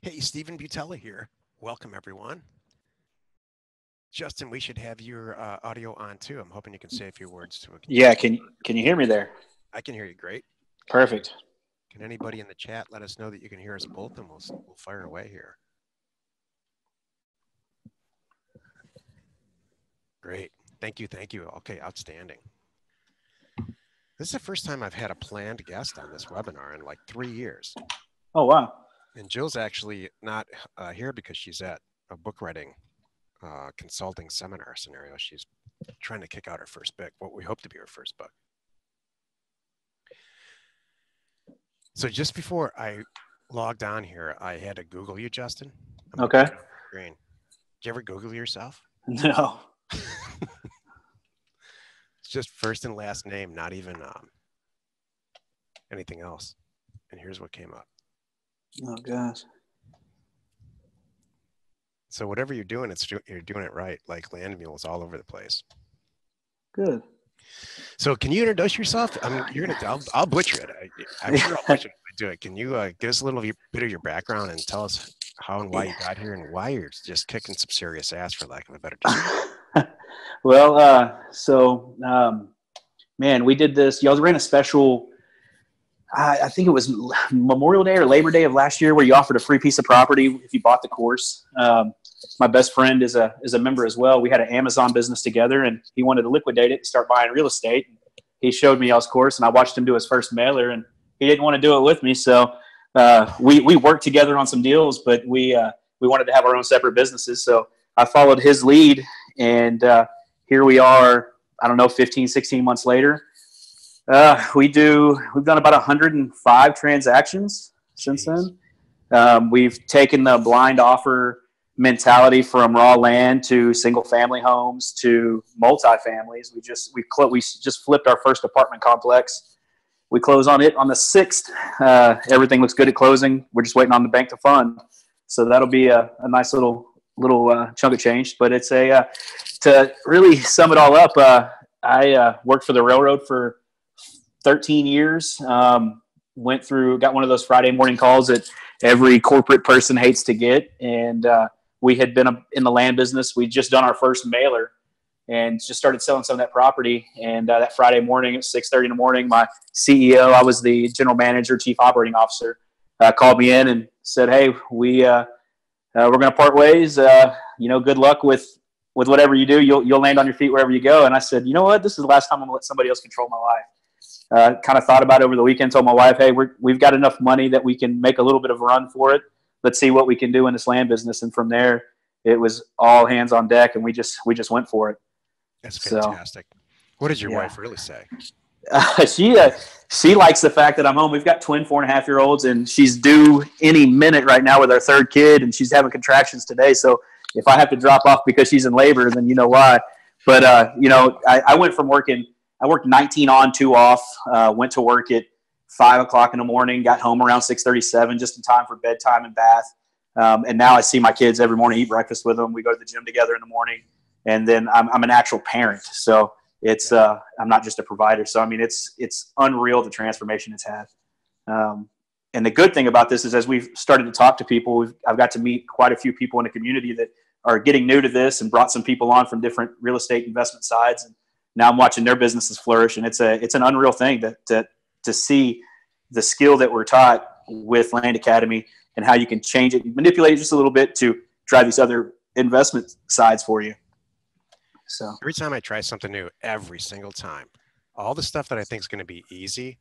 Hey, Stephen Butella here. Welcome, everyone. Justin, we should have your audio on too. I'm hoping you can say a few words so we can Yeah, use. can you hear me there? I can hear you great. Can Perfect. can anybody in the chat let us know that you can hear us both, and we'll fire away here. Great. Thank you. Thank you. Okay, outstanding. This is the first time I've had a planned guest on this webinar in like 3 years. Oh wow. And Jill's actually not here because she's at a book writing consulting seminar scenario. She's trying to kick out her first book, what we hope to be her first book. So just before I logged on here, I had to Google you, Justin. I'm Okay. Green. Did you ever Google yourself? No. It's just first and last name, not even anything else. And here's what came up. Oh gosh. So whatever you're doing, you're doing it right. Like land mules all over the place. Good. So can you introduce yourself? I'll butcher it. I'm sure I'll butcher it if I do it. Can you give us a little bit of your background and tell us how and why you got here and why you're just kicking some serious ass, for lack of a better description? Well, man, we did this. Y'all ran a special. I think it was Memorial Day or Labor Day of last year, where you offered a free piece of property if you bought the course. My best friend is a member as well. We had an Amazon business together, and he wanted to liquidate it and start buying real estate. He showed me y'all's course, and I watched him do his first mailer, and he didn't want to do it with me. So we worked together on some deals, but we wanted to have our own separate businesses. So I followed his lead, and here we are. I don't know, 15, 16 months later. We've done about 105 transactions since then. We've taken the blind offer mentality from raw land to single family homes to multifamilies. We just flipped our first apartment complex. We close on it on the 6th. Everything looks good at closing. We're just waiting on the bank to fund. So that'll be a nice little chunk of change. But it's to really sum it all up. I worked for the railroad for 13 years. Got one of those Friday morning calls that every corporate person hates to get. And we had been in the land business. We'd just done our first mailer and just started selling some of that property. And that Friday morning at 6:30 in the morning, my CEO, I was the general manager, chief operating officer, called me in and said, "Hey, we're going to part ways. Good luck with whatever you do. You'll land on your feet wherever you go." And I said, "You know what? This is the last time I'm going to let somebody else control my life." Kind of thought about it over the weekend, told my wife, "Hey, we've got enough money that we can make a little bit of a run for it. Let's see what we can do in this land business." And from there, it was all hands on deck, and we just went for it. That's fantastic. So, what did your wife really say? She likes the fact that I'm home. We've got twin 4.5-year-olds, and she's due any minute right now with our third kid, and she's having contractions today. So if I have to drop off because she's in labor, then you know why. But I went from working. I worked 19 on, 2 off. Went to work at 5 o'clock in the morning. Got home around 6:37, just in time for bedtime and bath. And now I see my kids every morning, eat breakfast with them. We go to the gym together in the morning, and then I'm an actual parent. So it's I'm not just a provider. So I mean, it's unreal the transformation it's had. And the good thing about this is, as we've started to talk to people, I've got to meet quite a few people in the community that are getting new to this, and brought some people on from different real estate investment sides. And now I'm watching their businesses flourish, and it's an unreal thing to see the skill that we're taught with Land Academy and how you can change it, manipulate it just a little bit to drive these other investment sides for you. So every time I try something new, every single time, all the stuff that I think is going to be easy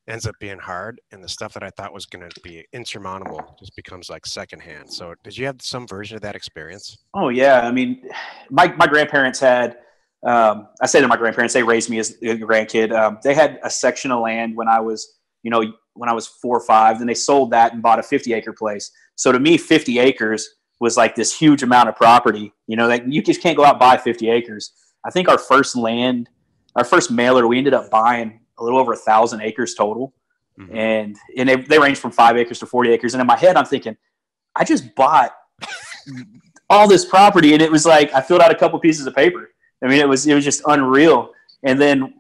ends up being hard, and the stuff that I thought was going to be insurmountable just becomes like secondhand. So did you have some version of that experience? Oh yeah. I mean, my grandparents had, I say to my grandparents, they raised me as a grandkid. They had a section of land when I was 4 or 5, then they sold that and bought a 50-acre place. So to me, 50 acres was like this huge amount of property, that you just can't go out and buy 50 acres. I think our first mailer, we ended up buying a little over 1,000 acres total. Mm-hmm. And they range from 5 acres to 40 acres. And in my head, I'm thinking, I just bought all this property. And it was like, I filled out a couple pieces of paper. I mean, it was just unreal. And then,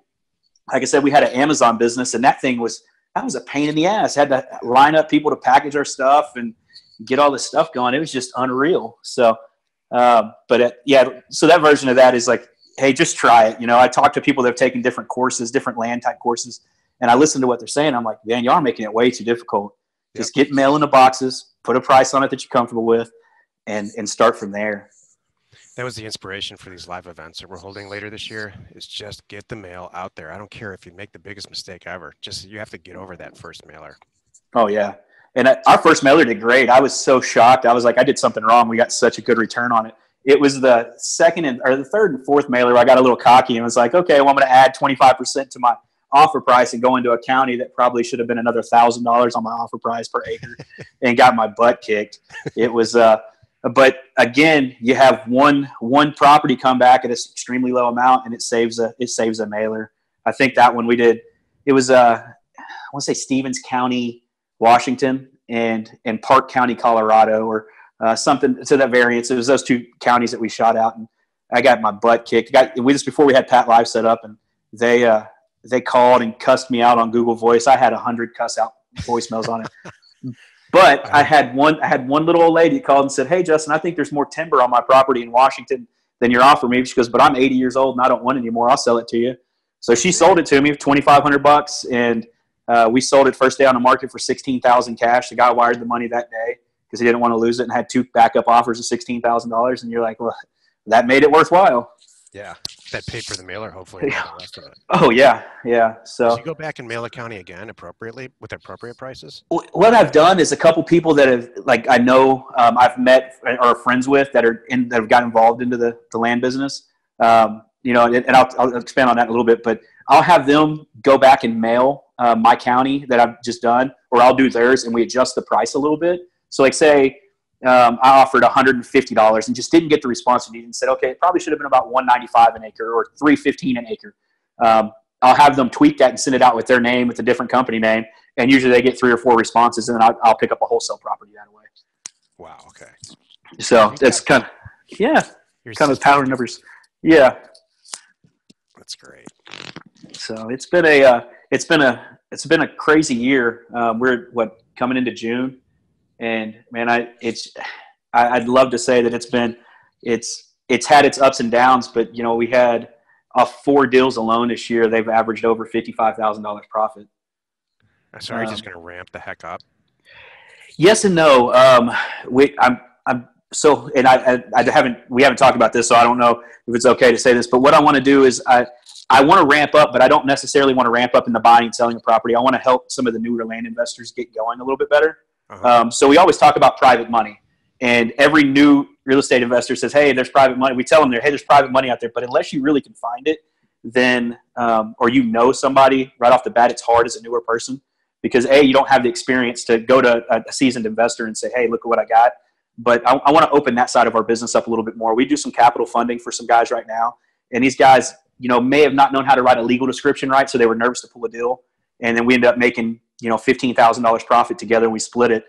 like I said, we had an Amazon business, and that was a pain in the ass. Had to line up people to package our stuff. And get all this stuff going. It was just unreal. So, so that version of that is like, hey, just try it. I talk to people that have taken different courses, different land type courses, and I listen to what they're saying. I'm like, man, y'all are making it way too difficult. Just get mail in the boxes, put a price on it that you're comfortable with, and start from there. That was the inspiration for these live events that we're holding later this year, is just get the mail out there. I don't care if you make the biggest mistake ever. Just you have to get over that first mailer. Oh, yeah. And our first mailer did great. I was so shocked. I was like, I did something wrong. We got such a good return on it. It was the the third and fourth mailer where I got a little cocky and was like, okay, well, I'm going to add 25% to my offer price and go into a county that probably should have been another $1,000 on my offer price per acre, and got my butt kicked. It was, but again, you have one property come back at an extremely low amount, and it saves a mailer. I think that one we did, it was I want to say Stevens County, Washington, and Park County, Colorado, or something to that variance. It was those two counties that we shot out, and I got my butt kicked. Just before we had Pat Live set up, and they called and cussed me out on Google Voice. I had 100 cuss out voicemails on it. But I had one little old lady called and said, hey, Justin, I think there's more timber on my property in Washington than you're offering me. She goes, but I'm 80 years old and I don't want it anymore. I'll sell it to you. So she sold it to me for $2,500, and we sold it first day on the market for $16,000 cash. The guy wired the money that day because he didn't want to lose it, and had two backup offers of $16,000. And you're like, well, that made it worthwhile. Yeah, that paid for the mailer, hopefully, the rest of it. Oh, yeah. So did you go back and mail a county again appropriately with appropriate prices? What I've done is a couple people that have, like, I know I've met or are friends with that have got involved into the land business. And I'll expand on that in a little bit, but I'll have them go back and mail my county that I've just done, or I'll do theirs, and we adjust the price a little bit. So, like, say I offered $150 and just didn't get the response we needed, and said, okay, it probably should have been about $195 an acre or $315 an acre. I'll have them tweak that and send it out with their name, with a different company name, and usually they get 3 or 4 responses, and then I'll pick up a wholesale property that way. Wow. Okay. So it's kind of power numbers. Yeah. That's great. So it's been a crazy year. We're coming into June, and man, I'd love to say that it's had its ups and downs, but we had 4 deals alone this year. They've averaged over $55,000 profit. So are you just going to ramp the heck up? Yes and no. We haven't talked about this, so I don't know if it's okay to say this, but what I want to do is I want to ramp up, but I don't necessarily want to ramp up in the buying and selling of property. I want to help some of the newer land investors get going a little bit better. Uh-huh. So we always talk about private money, and every new real estate investor says, hey, there's private money. We tell them, hey, there's private money out there, but unless you really can find it, then or somebody right off the bat, it's hard as a newer person, because you don't have the experience to go to a seasoned investor and say, hey, look at what I got. But I want to open that side of our business up a little bit more. We do some capital funding for some guys right now, and these guys, may have not known how to write a legal description right, so they were nervous to pull a deal, and then we ended up making $15,000 profit together, and we split it.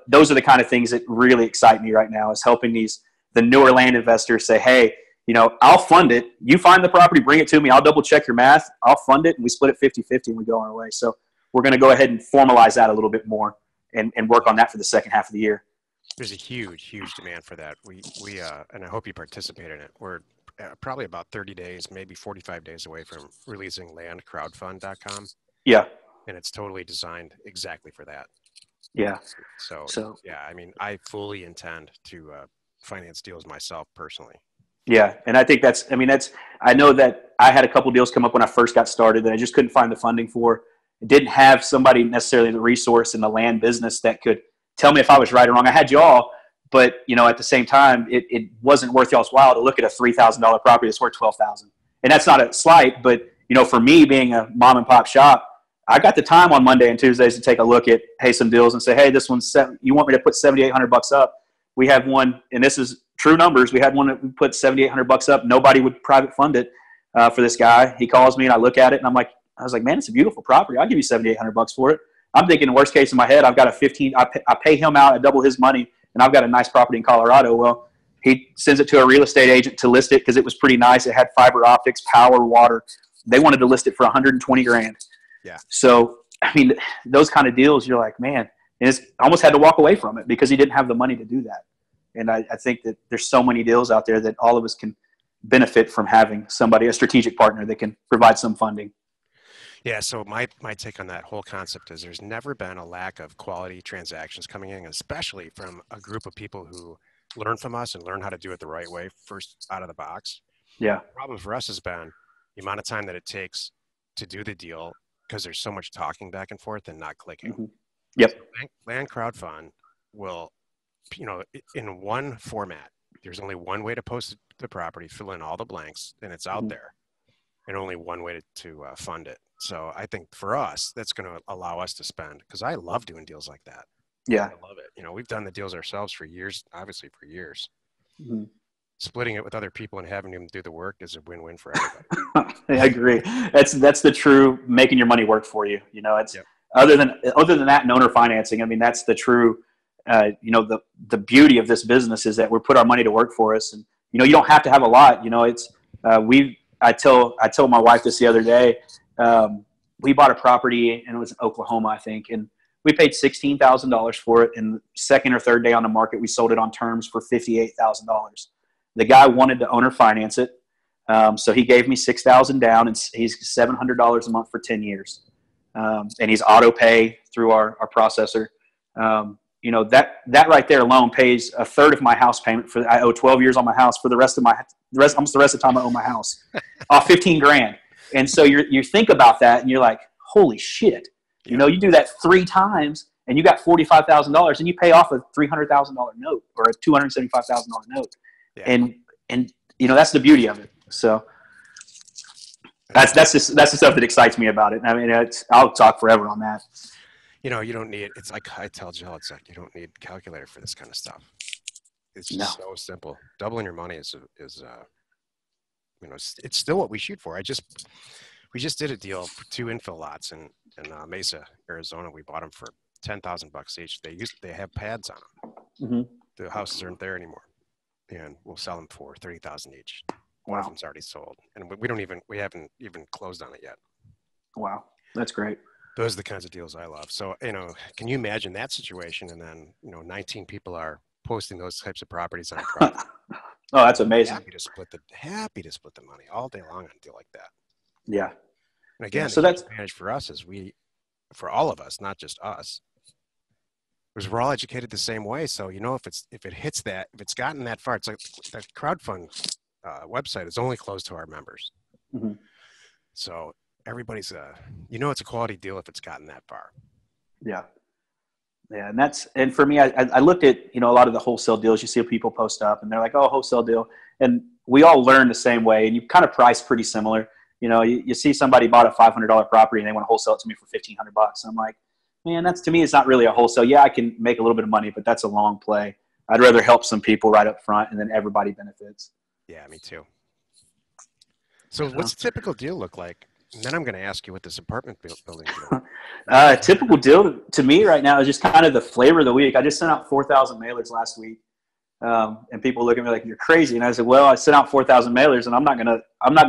Those are the kind of things that really excite me right now, is helping the newer land investors say, hey, I'll fund it. You find the property, bring it to me. I'll double check your math. I'll fund it, and we split it 50-50, and we go on our way. So we're going to go ahead and formalize that a little bit more and work on that for the second half of the year. There's a huge demand for that. We and I hope you participate in it. We're probably about 30 days, maybe 45 days away from releasing landcrowdfund.com. Yeah. And it's totally designed exactly for that. Yeah. So yeah, I mean, I fully intend to finance deals myself personally. Yeah. And I think I know that I had a couple deals come up when I first got started that I just couldn't find the funding for. I didn't have somebody necessarily the resource in the land business that could tell me if I was right or wrong. I had y'all, but at the same time, it wasn't worth y'all's while to look at a $3,000 property that's worth $12,000. And that's not a slight, but for me being a mom and pop shop, I got the time on Monday and Tuesdays to take a look at some deals and say, hey, this one's you want me to put $7,800 up? We had one, and this is true numbers. We had one that we put $7,800 up. Nobody would private fund it for this guy. He calls me and I look at it and I was like, man, it's a beautiful property. I'll give you $7,800 for it. I'm thinking the worst case in my head, I've got I pay him out, I double his money, and I've got a nice property in Colorado. Well, he sends it to a real estate agent to list it because it was pretty nice. It had fiber optics, power, water. They wanted to list it for $120,000. Yeah. So, those kind of deals, you're like, man, and it's almost had to walk away from it because he didn't have the money to do that. And I think that there's so many deals out there that all of us can benefit from having somebody, a strategic partner that can provide some funding. Yeah, so my take on that whole concept is there's never been a lack of quality transactions coming in, especially from a group of people who learn from us and learn how to do it the right way first out of the box. Yeah. The problem for us has been the amount of time that it takes to do the deal because there's so much talking back and forth and not clicking. Mm-hmm. Yep. So land crowdfund will, in one format, there's only one way to post the property, fill in all the blanks, and it's out there, and only one way to fund it. So I think for us, that's going to allow us to spend, because I love doing deals like that. Yeah. I love it. We've done the deals ourselves for years, obviously for years. Mm-hmm. Splitting it with other people and having them do the work is a win-win for everybody. I agree. That's the true making your money work for you. It's Yep. other than that and owner financing. I mean, that's the true, the beauty of this business is that we put our money to work for us. And, you don't have to have a lot, I told my wife this the other day. We bought a property and it was in Oklahoma, I think. And we paid $16,000 for it. And the second or third day on the market, we sold it on terms for $58,000. The guy wanted to owner finance it. So he gave me $6,000 down, and he's $700 a month for 10 years. And he's auto pay through our processor. That right there alone pays a third of my house payment. I owe 12 years on my house for almost the rest of the time I own my house off $15,000. And so you think about that and you're like, holy shit, you do that 3 times and you got $45,000 and you pay off a $300,000 note or a $275,000 note. Yeah. And that's the beauty of it. So that's the stuff that excites me about it. I mean, I'll talk forever on that. You don't need, it's like I tell Jill, it's like you don't need a calculator for this kind of stuff. It's just so simple. Doubling your money is it's still what we shoot for. We just did a deal for 2 infill lots in Mesa, Arizona. We bought them for $10,000 each. They have pads on them. Mm-hmm. The houses aren't there anymore, and we'll sell them for $30,000 each. One of them's already sold, and we haven't even closed on it yet. Wow, that's great. Those are the kinds of deals I love. So, can you imagine that situation? And then, 19 people are posting those types of properties on crowd. Oh, that's amazing. Happy to split the money all day long on a deal like that. Yeah. And again, so that's the advantage for us is for all of us, not just us, because we're all educated the same way. So, if it hits that, if it's gotten that far, it's like that crowdfund website is only closed to our members. Mm-hmm. So everybody's it's a quality deal if it's gotten that far. Yeah. Yeah. And for me, I looked at, a lot of the wholesale deals you see people post up and they're like, oh, wholesale deal. And we all learn the same way and you kind of price pretty similar. You see somebody bought a $500 property and they want to wholesale it to me for $1,500. I'm like, man, to me, it's not really a wholesale. Yeah, I can make a little bit of money, but that's a long play. I'd rather help some people right up front and then everybody benefits. Yeah, me too. So what's a typical deal look like? And then I'm going to ask you what this apartment building is. Typical deal to me right now is just kind of the flavor of the week. I just sent out 4,000 mailers last week. And people look at me like, you're crazy. And I said, well, I sent out 4,000 mailers and I'm not going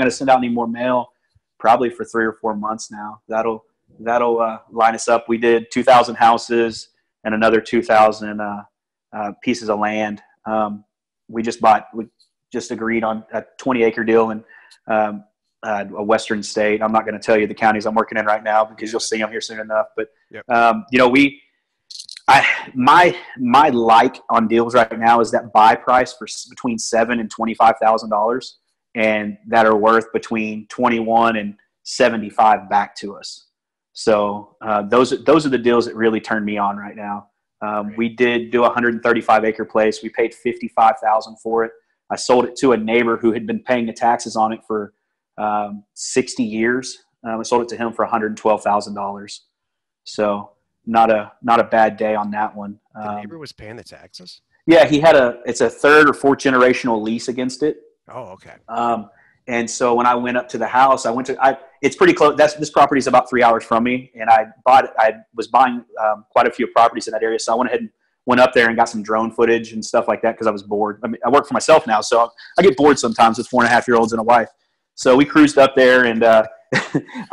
to send out any more mail probably for 3 or 4 months now. That'll line us up. We did 2,000 houses and another 2,000 pieces of land. We just agreed on a 20-acre deal in a western state. I'm not going to tell you the counties I'm working in right now because you'll see them here soon enough. But, yep. My like on deals right now is that buy price for between $7,000 and $25,000 and that are worth between 21 and 75 back to us. So those are the deals that really turn me on right now. We did do a 135-acre place. We paid $55,000 for it. I sold it to a neighbor who had been paying the taxes on it for 60 years. I sold it to him for $112,000. So not a bad day on that one. The neighbor was paying the taxes? Yeah, he had it's a 3rd or 4th generational lease against it. Oh, okay. And so when I went up to the house, it's pretty close. This property is about 3 hours from me. And I was buying quite a few properties in that area. So I went ahead and went up there and got some drone footage and stuff like that because I was bored. I mean, I work for myself now, so I get bored sometimes with 4.5-year-olds and a wife. So we cruised up there, and I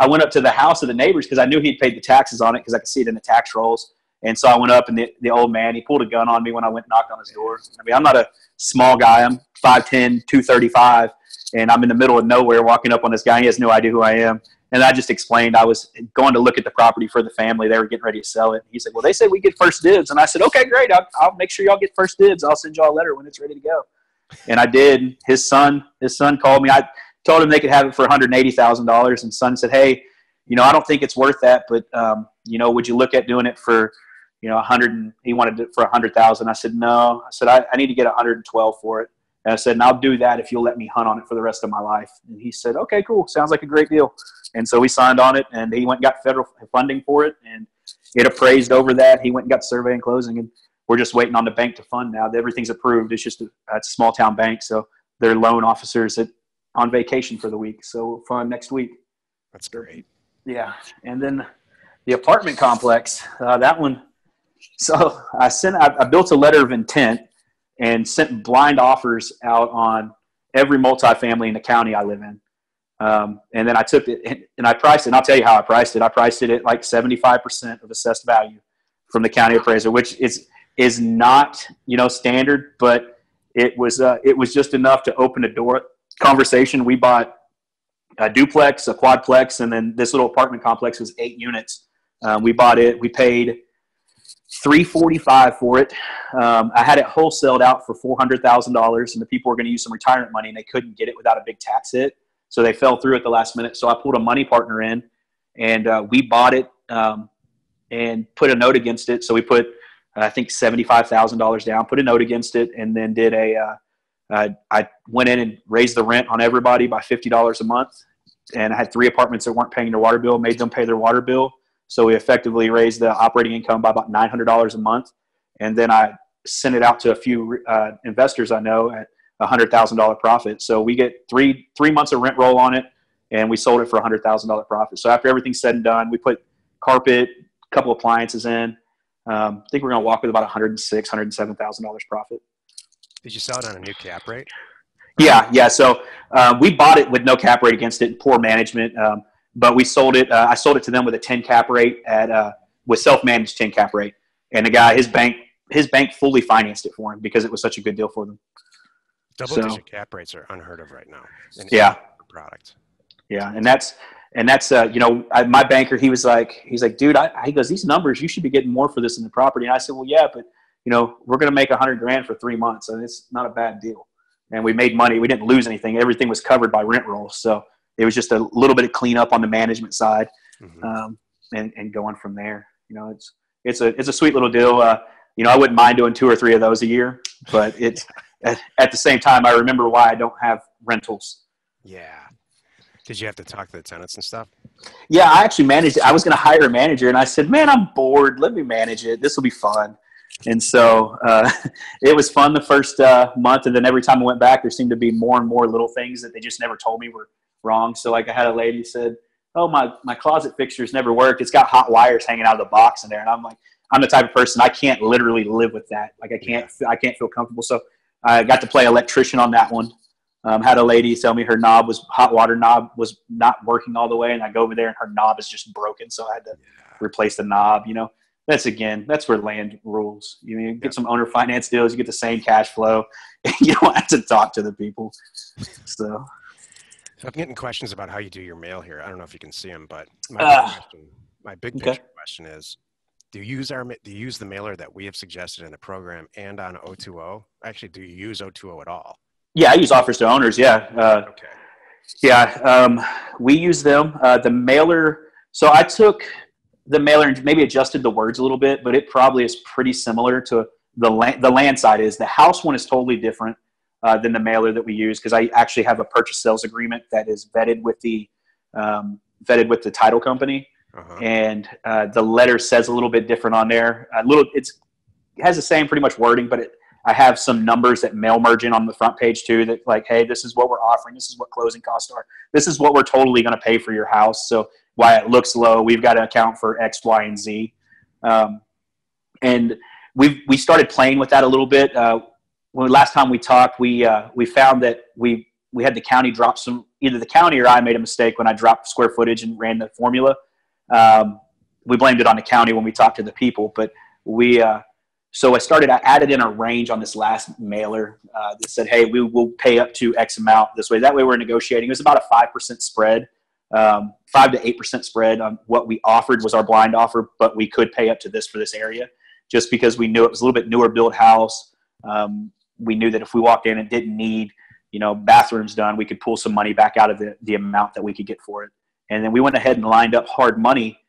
went up to the house of the neighbors because I knew he'd paid the taxes on it because I could see it in the tax rolls. And so I went up, and the old man, he pulled a gun on me when I went and knocked on his door. I mean, I'm not a small guy. I'm 5'10", 235, and I'm in the middle of nowhere walking up on this guy. He has no idea who I am. And I just explained I was going to look at the property for the family. They were getting ready to sell it. He said, well, they said we get first dibs. And I said, okay, great. I'll make sure y'all get first dibs. I'll send y'all a letter when it's ready to go. And I did. His son called me. I told him they could have it for $180,000. And son said, hey, I don't think it's worth that, but, would you look at doing it for, 100? He wanted it for 100,000. I said, no. I said, I need to get 112 for it. And I said, and I'll do that if you'll let me hunt on it for the rest of my life. And he said, okay, cool. Sounds like a great deal. And so we signed on it, and he went and got federal funding for it, and it appraised over that. He went and got the survey and closing, and we're just waiting on the bank to fund now. Everything's approved. It's just it's a small town bank, so their loan officers on vacation for the week. So we'll fund next week. That's great. Yeah. And then the apartment complex, that one. So I built a letter of intent and sent blind offers out on every multifamily in the county I live in. And then I took it and I priced it. And I'll tell you how I priced it. I priced it at like 75% of assessed value from the county appraiser, which is not, standard, but it was just enough to open a door conversation. We bought a duplex, a quadplex, and then this little apartment complex was 8 units. We bought it. We paid $345 for it. I had it wholesaled out for $400,000, and the people were going to use some retirement money, and they couldn't get it without a big tax hit. So they fell through at the last minute. So I pulled a money partner in, and we bought it and put a note against it. So we put, I think, $75,000 down, put a note against it, and then did I went in and raised the rent on everybody by $50 a month. And I had 3 apartments that weren't paying their water bill, made them pay their water bill. So we effectively raised the operating income by about $900 a month. And then I sent it out to a few investors I know at $100,000 profit. So we get three months of rent roll on it, and we sold it for $100,000 profit. So after everything's said and done, we put carpet, a couple appliances in. I think we're going to walk with about $106,000, $107,000 profit. Did you sell it on a new cap rate? Yeah. So we bought it with no cap rate against it, poor management. But we sold it. I sold it to them with a 10 cap rate with self-managed 10 cap rate. And the guy, his bank fully financed it for him because it was such a good deal for them. Double-digit cap rates are unheard of right now. Yeah. Product. Yeah, and that's my banker. He's like, dude, he goes, these numbers, you should be getting more for this in the property. And I said, well, yeah, but we're going to make $100,000 for 3 months, and it's not a bad deal. And we made money. We didn't lose anything. Everything was covered by rent roll. So it was just a little bit of cleanup on the management side, and going from there. It's a sweet little deal. I wouldn't mind doing 2 or 3 of those a year, but it's at the same time, I remember why I don't have rentals. Yeah. Did you have to talk to the tenants and stuff? Yeah, I actually managed it. I was going to hire a manager, and I said, man, I'm bored. Let me manage it. This will be fun. And so it was fun the first month, and then every time I went back, there seemed to be more and more little things that they just never told me were wrong. So like I had a lady said, oh, my closet fixtures never worked. It's got hot wires hanging out of the box in there. And I'm like, I'm the type of person, I can't literally live with that. Like I can't feel comfortable. So I got to play electrician on that one. Had a lady tell me her hot water knob was not working all the way. And I go over there and her knob is just broken. So I had to replace the knob. That's where land rules. You get some owner finance deals, you get the same cash flow, and you don't have to talk to the people. So I'm getting questions about how you do your mail here. I don't know if you can see them, but my big picture question is, do you use the mailer that we have suggested in the program and on O2O? Actually, do you use O2O at all? Yeah, I use offers to owners. Yeah. Okay. Yeah. We use them. The mailer. So I took the mailer and maybe adjusted the words a little bit, but it probably is pretty similar to the land side is. The house one is totally different than the mailer that we use, because I actually have a purchase sales agreement that is vetted with the title company. And the letter says a little bit different on there. It has the same pretty much wording, but I have some numbers that mail merge in on the front page too, that like, hey, this is what we're offering. This is what closing costs are. This is what we're totally going to pay for your house. So why it looks low, we've got to account for X, Y, and Z. And we started playing with that a little bit. When last time we talked, we found that we had the county drop either the county or I made a mistake when I dropped square footage and ran the formula. We blamed it on the county when we talked to the people, but I added in a range on this last mailer that said, hey, we will pay up to X amount this way. That way we're negotiating. It was about a 5% spread, 5 to 8% spread on what we offered was our blind offer, but we could pay up to this for this area just because we knew it was a little bit newer build house. We knew that if we walked in and didn't need, bathrooms done, we could pull some money back out of the amount that we could get for it. And then we went ahead and lined up hard money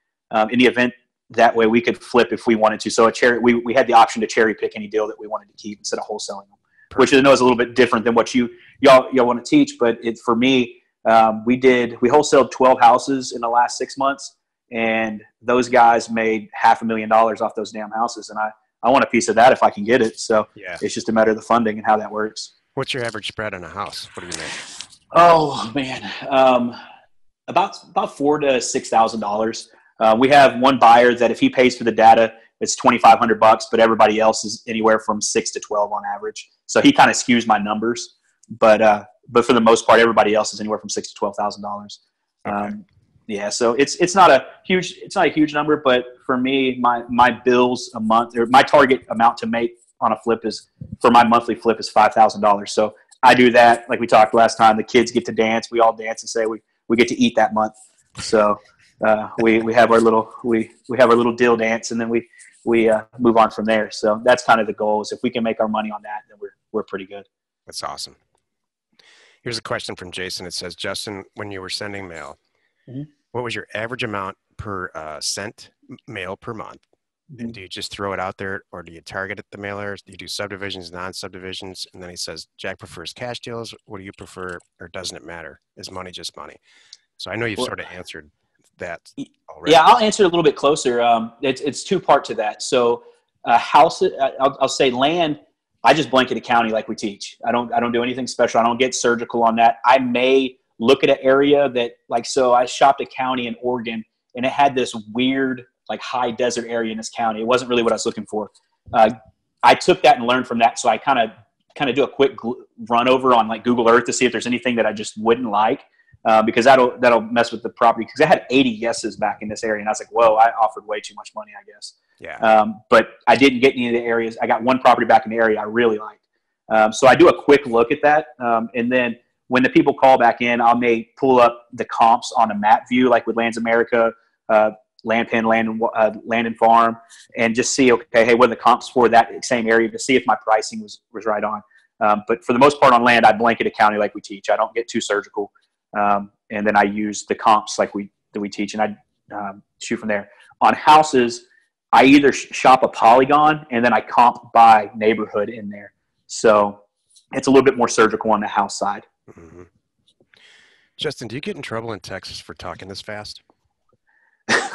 in the event that way we could flip if we wanted to. So we had the option to cherry pick any deal that we wanted to keep instead of wholesaling them, which I know is a little bit different than what y'all want to teach. But for me, we wholesaled 12 houses in the last 6 months, and those guys made $500,000 off those damn houses. And I want a piece of that if I can get it. So It's just a matter of the funding and how that works. What's your average spread on a house? What do you make? Oh man. About $4,000 to $6,000. We have one buyer that if he pays for the data, it's $2,500, but everybody else is anywhere from 6 to 12 on average. So he kind of skews my numbers, but for the most part, everybody else is anywhere from $6,000 to $12,000. Okay. So it's not a huge number, but for me, my bills a month, or my target amount to make on a flip for my monthly flip is $5,000. So I do that. Like we talked last time, the kids get to dance. We all dance and say we get to eat that month. So we have our little deal dance, and then we move on from there. So that's kind of the goal. Is if we can make our money on that, then we're pretty good. That's awesome. Here's a question from Jason. It says, Justin, when you were sending mail, what was your average amount per sent mail per month? And do you just throw it out there, or do you target at the mailers? Do you do subdivisions, non-subdivisions? And then he says, Jack prefers cash deals. What do you prefer, or doesn't it matter? Is money just money? So I know you've sort of answered that already. Yeah, I'll answer it a little bit closer. It's two-part to that. So house, I'll say land, I just blanket a county like we teach. I don't do anything special. I don't get surgical on that. I may look at an area that, so I shopped a county in Oregon, and it had this weird, high desert area in this county. It wasn't really what I was looking for. I took that and learned from that. So I kind of do a quick run over on Google Earth to see if there's anything that I just wouldn't like, because that'll mess with the property. Because I had 80 yeses back in this area, and I was like, whoa, I offered way too much money, I guess. Yeah. But I didn't get any of the areas. I got one property back in the area I really liked. So I do a quick look at that. And then when the people call back in, I may pull up the comps on a map view, like with Lands America, Land Pen, Land and Farm, and just see, okay, hey, what are the comps for that same area, to see if my pricing was right on. But for the most part on land, I blanket a county like we teach. I don't get too surgical. And then I use the comps that we teach, and I shoot from there. On houses, I either shop a polygon, and then I comp by neighborhood in there. So it's a little bit more surgical on the house side. Mm-hmm. Justin, do you get in trouble in Texas for talking this fast? I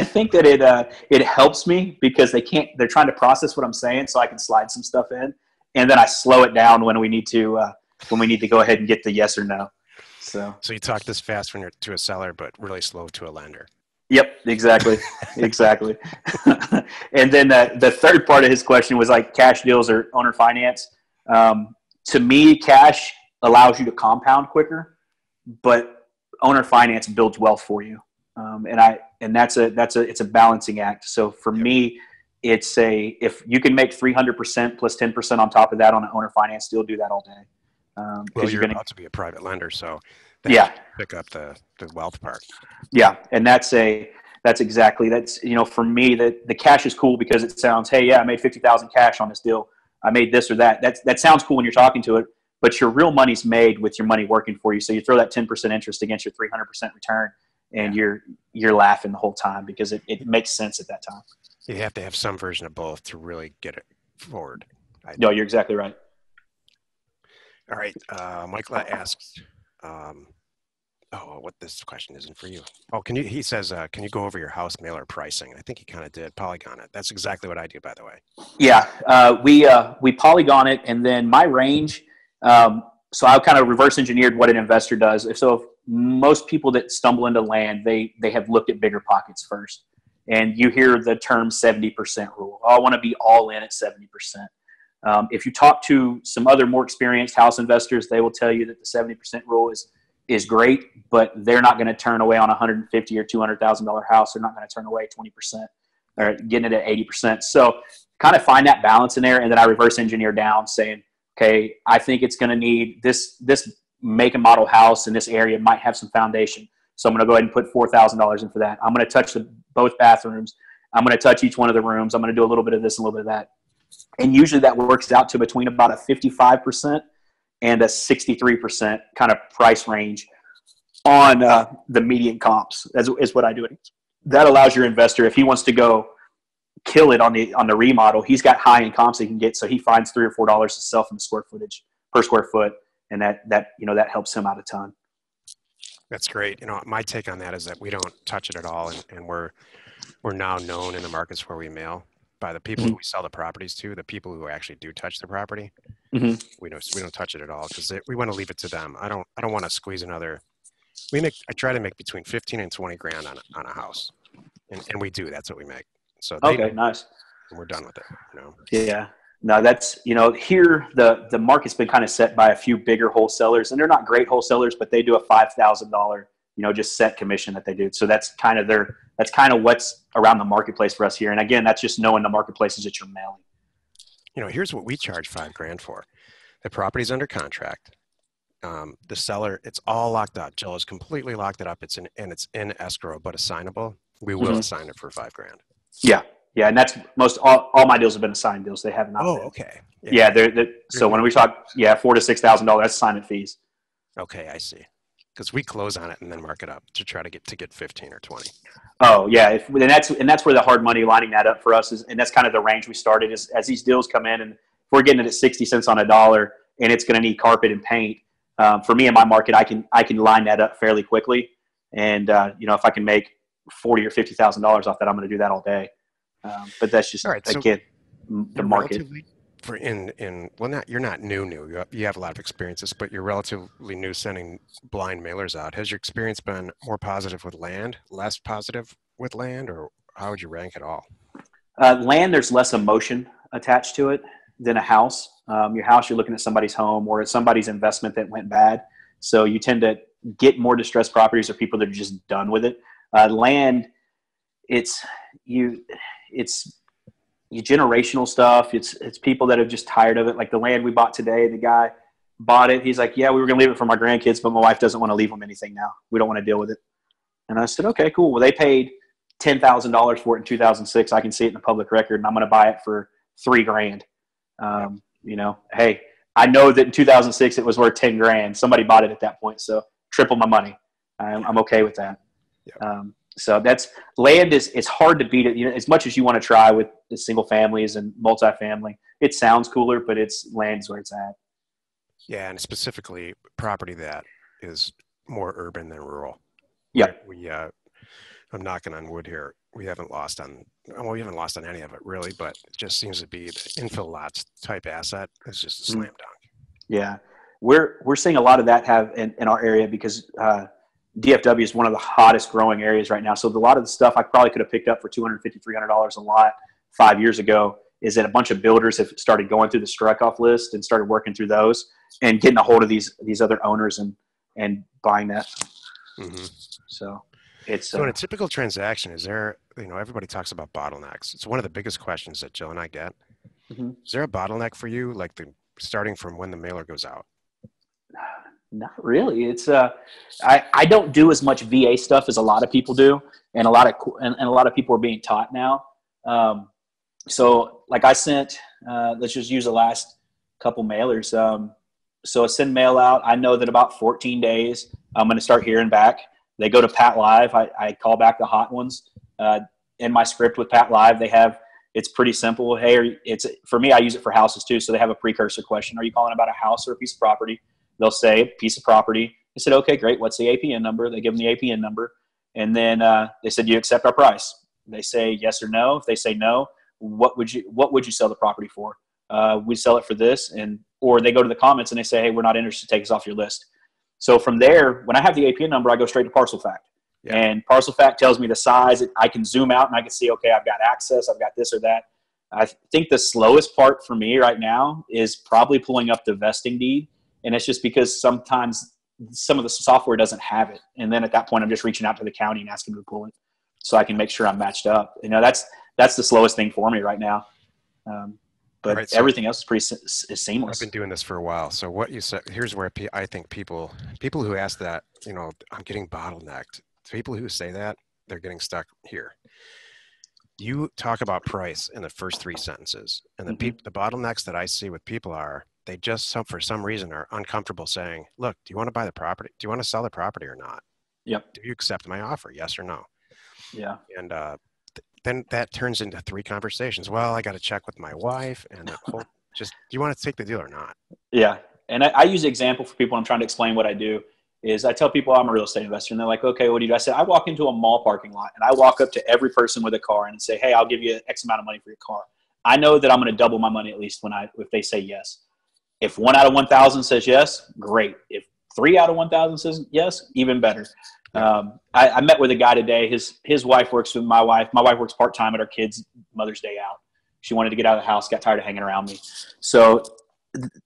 think that it helps me because they're trying to process what I'm saying, so I can slide some stuff in, and then I slow it down when we need to go ahead and get the yes or no. So you talk this fast when you're to a seller, but really slow to a lender. Yep, exactly. Exactly. And then the third part of his question was cash deals or owner finance. To me, cash allows you to compound quicker, but owner finance builds wealth for you. And it's a balancing act. So for me, if you can make 300% plus 10% on top of that on an owner finance deal, do that all day. Well, you're about to be a private lender, so pick up the wealth part. Yeah, and that's for me, the cash is cool because it sounds, hey, yeah, I made $50,000 cash on this deal. I made this or that. That sounds cool when you're talking to it, but your real money's made with your money working for you. So you throw that 10% interest against your 300% return, and you're laughing the whole time because it makes sense at that time. You have to have some version of both to really get it forward. No, you're exactly right. All right. Michael asks, what this question isn't for you. Oh, he says, can you go over your house mailer pricing? I think he kind of did Polygon it. That's exactly what I do, by the way. Yeah. We Polygon it, and then my range. So I kind of reverse engineered what an investor does. So if most people that stumble into land, they have looked at bigger pockets first, and you hear the term 70% rule. Oh, I want to be all in at 70%. If you talk to some other more experienced house investors, they will tell you that the 70% rule is great, but they're not going to turn away on a $150,000 or $200,000 house. They're not going to turn away 20% or getting it at 80%. So kind of find that balance in there. And then I reverse engineer down saying, okay, I think it's going to need this make and model house in this area might have some foundation. So I'm going to go ahead and put $4,000 in for that. I'm going to touch both bathrooms. I'm going to touch each one of the rooms. I'm going to do a little bit of this and a little bit of that. And usually that works out to between about a 55% and a 63% kind of price range on the median comps is what I do. That allows your investor, if he wants to go kill it on the remodel, he's got high end comps he can get. So he finds $3 or $4 to sell from the square footage per square foot. And that helps him out a ton. That's great. My take on that is that we don't touch it at all. And we're now known in the markets where we mail by the people who we sell the properties to, the people who actually do touch the property. We don't touch it at all because we want to leave it to them. I don't want to squeeze another. I try to make between 15 and 20 grand on a house, and we do. That's what we make. So nice. And we're done with it. Yeah. No, that's here the market's been kind of set by a few bigger wholesalers, and they're not great wholesalers, but they do a $5,000 just set commission that they do. So that's kind of what's around the marketplace for us here. And again, that's just knowing the marketplaces that you're mailing. Here's what we charge $5,000 for. The property's under contract. The seller, it's all locked up. Jill has completely locked it up. It's in escrow, but assignable. We will assign it for $5,000. Yeah. Yeah. And that's all my deals have been assigned deals. They have not. Oh, been. Okay. Yeah. So when we talk, $4,000 to $6,000, that's assignment fees. Okay. I see. Because we close on it and then mark it up to try to get 15 or 20. Oh yeah. And that's where the hard money lining that up for us is, and that's kind of the range we started is as these deals come in and if we're getting it at 60 cents on a dollar and it's going to need carpet and paint. For me in my market, I can line that up fairly quickly. And, if I can make $40,000 or $50,000 off that, I'm going to do that all day. But that's just, right, so again, the market. You're not new. You have a lot of experiences, but you're relatively new sending blind mailers out. Has your experience been more positive with land, less positive with land, or how would you rank it all? Land, there's less emotion attached to it than a house. Your house, you're looking at somebody's home or it's somebody's investment that went bad. So you tend to get more distressed properties or people that are just done with it. Land, it's generational stuff. It's people that are just tired of it. Like the land we bought today, the guy bought it. He's like, yeah, we were going to leave it for my grandkids, but my wife doesn't want to leave them anything now. We don't want to deal with it. And I said, okay, cool. Well, they paid $10,000 for it in 2006. I can see it in the public record and I'm going to buy it for $3,000. Hey, I know that in 2006 it was worth 10 grand. Somebody bought it at that point. So triple my money. I'm okay with that. Yeah. So that's land it's hard to beat it. As much as you want to try with the single families and multifamily, it sounds cooler, but land's where it's at. Yeah. And specifically property that is more urban than rural. Yeah. I'm knocking on wood here. We haven't lost on any of it really, but it just seems to be the infill lots type asset is just a slam dunk. Yeah. We're seeing a lot of that have in our area because, DFW is one of the hottest growing areas right now. So a lot of the stuff I probably could have picked up for $250, $300 a lot 5 years ago is that a bunch of builders have started going through the strike-off list and started working through those and getting a hold of these other owners and buying that. Mm-hmm. So in a typical transaction, is there, everybody talks about bottlenecks. It's one of the biggest questions that Jill and I get. Mm-hmm. Is there a bottleneck for you, like starting from when the mailer goes out? Not really. It's I don't do as much VA stuff as a lot of people do, and a lot of people are being taught now. So like I sent, let's just use the last couple mailers. So I send mail out. I know that about 14 days, I'm going to start hearing back. They go to Pat Live. I call back the hot ones. In my script with Pat Live, it's pretty simple. Hey, for me, I use it for houses too. So they have a precursor question. Are you calling about a house or a piece of property? They'll say piece of property. I said, okay, great. What's the APN number? They give them the APN number. And then they said, you accept our price? They say yes or no. If they say no, what would you sell the property for? We sell it for this. Or they go to the comments and they say, hey, we're not interested. Take us off your list. So from there, when I have the APN number, I go straight to Parcel Fact. Yeah. And Parcel Fact tells me the size. I can zoom out and I can see, okay, I've got access. I've got this or that. I think the slowest part for me right now is probably pulling up the vesting deed. And it's just because sometimes some of the software doesn't have it. And then at that point, I'm just reaching out to the county and asking them to pull it so I can make sure I'm matched up. That's the slowest thing for me right now. But right, so everything else is seamless. I've been doing this for a while. So what you said, here's where I think people who ask that, I'm getting bottlenecked. People who say that, they're getting stuck here. You talk about price in the first 3 sentences, and the bottlenecks that I see with people are they just for some reason are uncomfortable saying, look, do you want to buy the property? Do you want to sell the property or not? Yep. Do you accept my offer? Yes or no? Yeah. And then that turns into 3 conversations. Well, I got to check with my wife and do you want to take the deal or not? Yeah. And I use the example for people when I'm trying to explain what I do is I tell people I'm a real estate investor and they're like, okay, what do you do? I said, I walk into a mall parking lot and I walk up to every person with a car and say, hey, I'll give you X amount of money for your car. I know that I'm going to double my money at least if they say yes. If 1 out of 1,000 says yes, great. If 3 out of 1,000 says yes, even better. I met with a guy today. His wife works with my wife. My wife works part-time at our kids' Mother's Day out. She wanted to get out of the house, got tired of hanging around me. So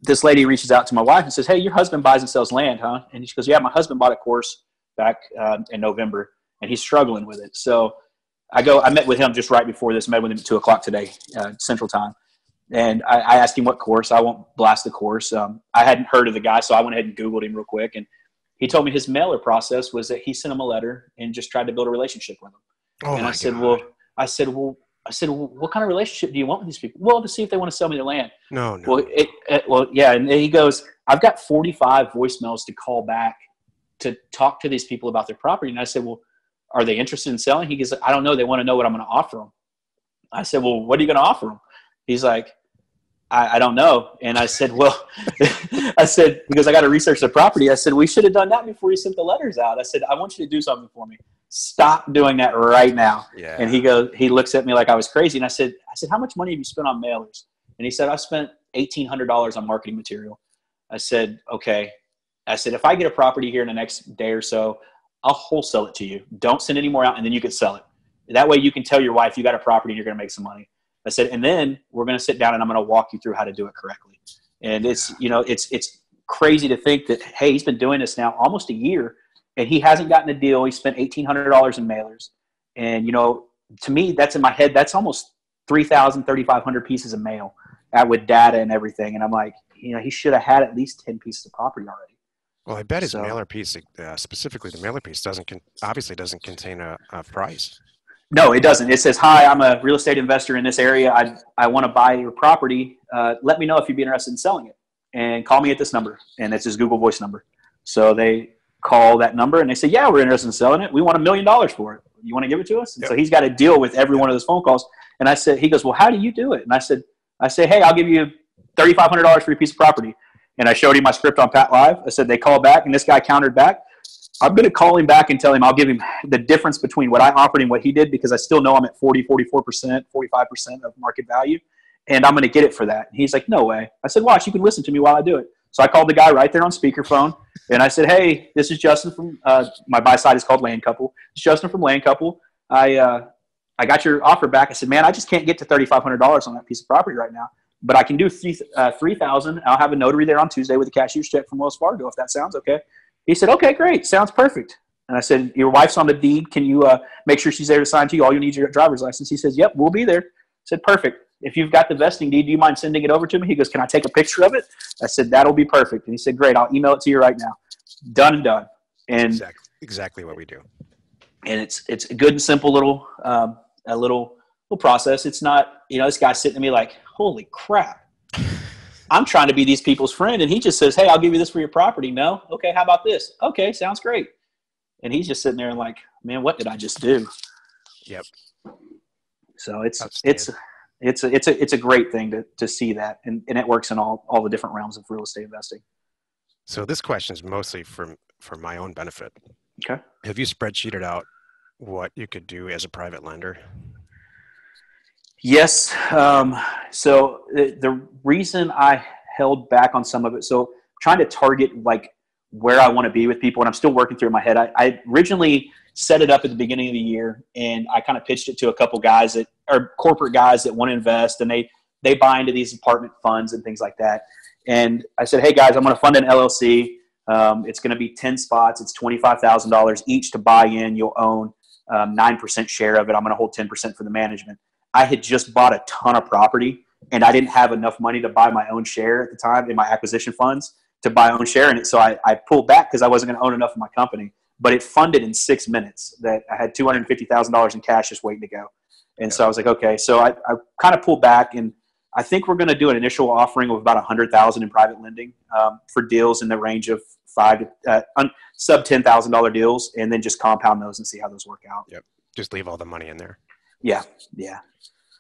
this lady reaches out to my wife and says, hey, your husband buys and sells land, huh? And she goes, yeah, my husband bought a course back in November, and he's struggling with it. So I met with him just right before this, met with him at 2 o'clock today, Central Time. And I asked him what course. I won't blast the course. I hadn't heard of the guy, so I went ahead and Googled him real quick. And he told me his mailer process was that he sent him a letter and just tried to build a relationship with him. Oh, and I said, well, what kind of relationship do you want with these people? Well, to see if they want to sell me their land. No. Well, yeah. And he goes, I've got 45 voicemails to call back to talk to these people about their property. And I said, well, are they interested in selling? He goes, I don't know. They want to know what I'm going to offer them. I said, well, what are you going to offer them? He's like, I don't know. And I said, well, because I got to research the property. I said, we should have done that before you sent the letters out. I said, I want you to do something for me. Stop doing that right now. Yeah. And he looks at me like I was crazy. And I said, how much money have you spent on mailers? And he said, I spent $1,800 on marketing material. I said, okay. I said, if I get a property here in the next day or so, I'll wholesale it to you. Don't send any more out, and then you can sell it. That way you can tell your wife you got a property and you're going to make some money. I said, and then we're going to sit down and I'm going to walk you through how to do it correctly. And it's crazy to think that, hey, he's been doing this now almost a year and he hasn't gotten a deal. He spent $1,800 in mailers. And, to me, that's in my head. That's almost 3,000, 3,500 pieces of mail with data and everything. And I'm like, he should have had at least 10 pieces of property already. Well, I bet his mailer piece, specifically the mailer piece, obviously doesn't contain a price. No, it doesn't. It says, hi, I'm a real estate investor in this area. I want to buy your property. Let me know if you'd be interested in selling it. And call me at this number. And it's his Google Voice number. So they call that number and they say, yeah, we're interested in selling it. We want $1 million for it. You want to give it to us? And so he's got to deal with every one of those phone calls. And I said, he goes, well, how do you do it? And I said, hey, I'll give you $3,500 for your piece of property. And I showed him my script on Pat Live. I said, they called back and this guy countered back. I'm going to call him back and tell him I'll give him the difference between what I offered and what he did because I still know I'm at 40, 44%, 45% of market value. And I'm going to get it for that. And he's like, no way. I said, watch, you can listen to me while I do it. So I called the guy right there on speakerphone. And I said, hey, this is Justin from my buy side is called Land Couple. It's Justin from Land Couple. I got your offer back. I said, man, I just can't get to $3,500 on that piece of property right now. But I can do $3,000. I'll have a notary there on Tuesday with a cashier's check from Wells Fargo if that sounds okay. He said, okay, great. Sounds perfect. And I said, your wife's on the deed. Can you make sure she's there to sign to you? All you need is your driver's license. He says, yep, we'll be there. I said, perfect. If you've got the vesting deed, do you mind sending it over to me? He goes, can I take a picture of it? I said, that'll be perfect. And he said, great. I'll email it to you right now. Done and done. And exactly what we do. And it's a good and simple little process. It's not, this guy's sitting to me like, holy crap. I'm trying to be these people's friend. And he just says, hey, I'll give you this for your property. No. Okay. How about this? Okay. Sounds great. And he's just sitting there and like, man, what did I just do? Yep. So it's a great thing to see that. And it works in all the different realms of real estate investing. So this question is mostly for my own benefit. Okay. Have you spreadsheeted out what you could do as a private lender? Yes. So the reason I held back on some of it, so trying to target like where I want to be with people, and I'm still working through in my head. I originally set it up at the beginning of the year, and I kind of pitched it to a couple guys that are corporate guys that want to invest, and they buy into these apartment funds and things like that. And I said, hey guys, I'm going to fund an LLC. It's going to be 10 spots. It's $25,000 each to buy in. You'll own 9% share of it. I'm going to hold 10% for the management. I had just bought a ton of property, and I didn't have enough money to buy my own share at the time in my acquisition funds to buy my own share in it. So I pulled back because I wasn't going to own enough of my company. But it funded in 6 minutes. That I had $250,000 in cash just waiting to go. And so I was like, okay. So I kind of pulled back, and I think we're going to do an initial offering of about $100,000 in private lending for deals in the range of sub $10,000 deals, and then just compound those and see how those work out. Yep. Just leave all the money in there. Yeah. Yeah.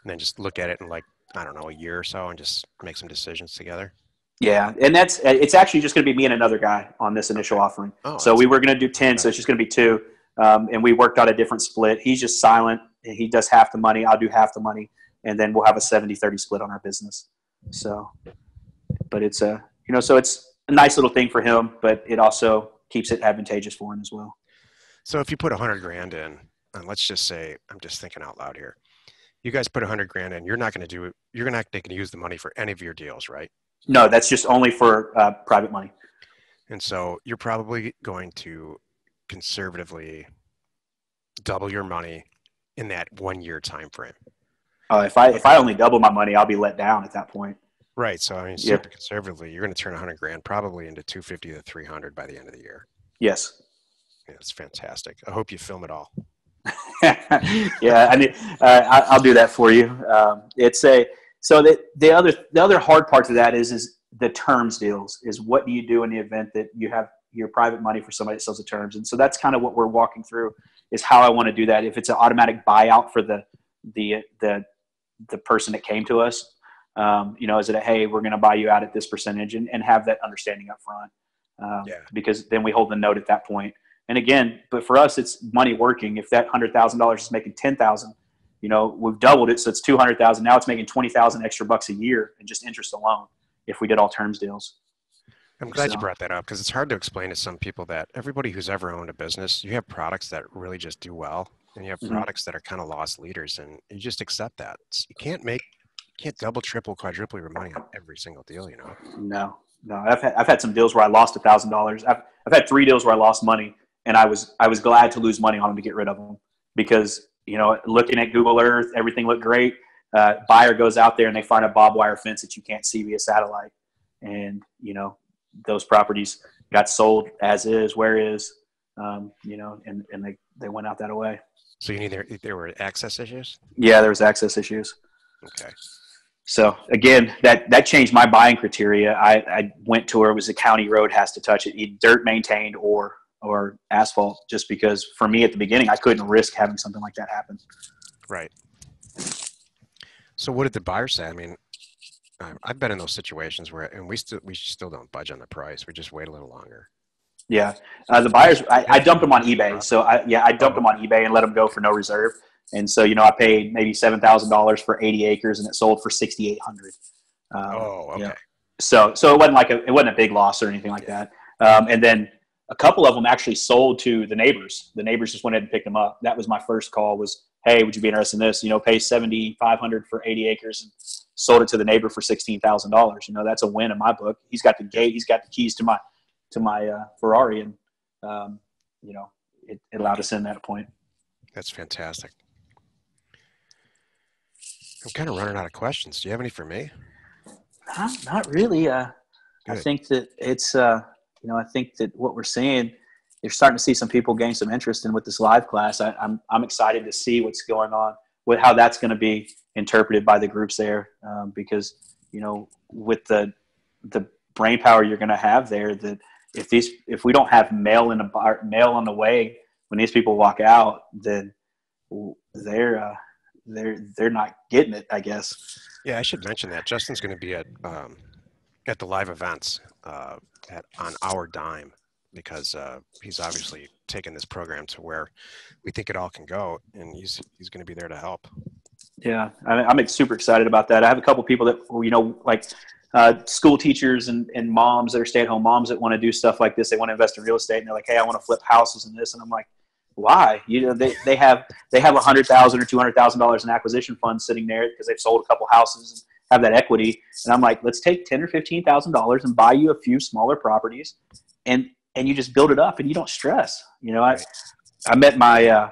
And then just look at it in like, I don't know, a year or so and just make some decisions together. Yeah. And it's actually just going to be me and another guy on this initial offering. Oh, so we were going to do 10. So it's just going to be 2. And we worked out a different split. He's just silent. He does half the money. I'll do half the money. And then we'll have a 70-30 split on our business. So, but it's so it's a nice little thing for him, but it also keeps it advantageous for him as well. So if you put $100,000 in, and let's just say, I'm just thinking out loud here, you guys put $100,000 in, you're not going to use the money for any of your deals, right? No, that's just only for private money. And so you're probably going to conservatively double your money in that 1 year time frame. If I only double my money, I'll be let down at that point. Right. So I mean, super conservatively, you're going to turn $100,000 probably into 250 to 300 by the end of the year. Yes. Yeah, it's fantastic. I hope you film it all. Yeah, I mean, I'll do that for you. The other hard part to that is the terms deals. Is what do you do in the event that you have your private money for somebody that sells the terms? And so that's kind of what we're walking through, is how I want to do that. If it's an automatic buyout for the person that came to us, is it hey, we're going to buy you out at this percentage, and have that understanding up front. Because then we hold the note at that point. And again, but for us, it's money working. If that $100,000 is making $10,000, we've doubled it. So it's $200,000. Now it's making $20,000 extra bucks a year in just interest alone if we did all terms deals. I'm glad you brought that up, because it's hard to explain to some people that everybody who's ever owned a business, you have products that really just do well, and you have products that are kind of lost leaders, and you just accept that. You can't double, triple, quadruple your money on every single deal, No. I've had some deals where I lost $1,000. I've had 3 deals where I lost money, and I was glad to lose money on them to get rid of them, because looking at Google Earth, everything looked great. Buyer goes out there and they find a barbed wire fence that you can't see via satellite, and those properties got sold as is, where is, and they went out that way. So there were access issues? Yeah, there was access issues. Okay. So again, that changed my buying criteria. I went to where it was a county road, has to touch it, either dirt maintained or asphalt, just because for me at the beginning, I couldn't risk having something like that happen. Right. So what did the buyer say? I mean, I've been in those situations where, and we still don't budge on the price. We just wait a little longer. Yeah. The buyers, I dumped them on eBay. So I dumped them on eBay and let them go for no reserve. And so, I paid maybe $7,000 for 80 acres, and it sold for $6,800. Okay. So it wasn't a big loss or anything like that. And then a couple of them actually sold to the neighbors. The neighbors just went ahead and picked them up. That was my first call, was, hey, would you be interested in this? Pay $7,500 for 80 acres, and sold it to the neighbor for $16,000. That's a win in my book. He's got the gate. He's got the keys to my Ferrari, and it allowed us in at a point. That's fantastic. I'm kind of running out of questions. Do you have any for me? Not really. I think that it's I think that what we're seeing, you're starting to see some people gain some interest in with this live class. I'm excited to see what's going on, with how that's going to be interpreted by the groups there, because with the brain power you're going to have there, that if we don't have mail on the way when these people walk out, then they're not getting it, I guess. Yeah, I should mention that Justin's going to be at the live events on our dime, because he's obviously taken this program to where we think it all can go, and he's going to be there to help. Yeah, I'm super excited about that. I have a couple people that like school teachers and moms that are stay-at-home moms that want to do stuff like this. They want to invest in real estate, and they're like, hey, I want to flip houses and this. And I'm like, why? They have $100,000 or $200,000 in acquisition funds sitting there because they've sold a couple houses and have that equity. And I'm like, let's take $10,000 or $15,000 and buy you a few smaller properties and you just build it up and you don't stress. Right. I met my,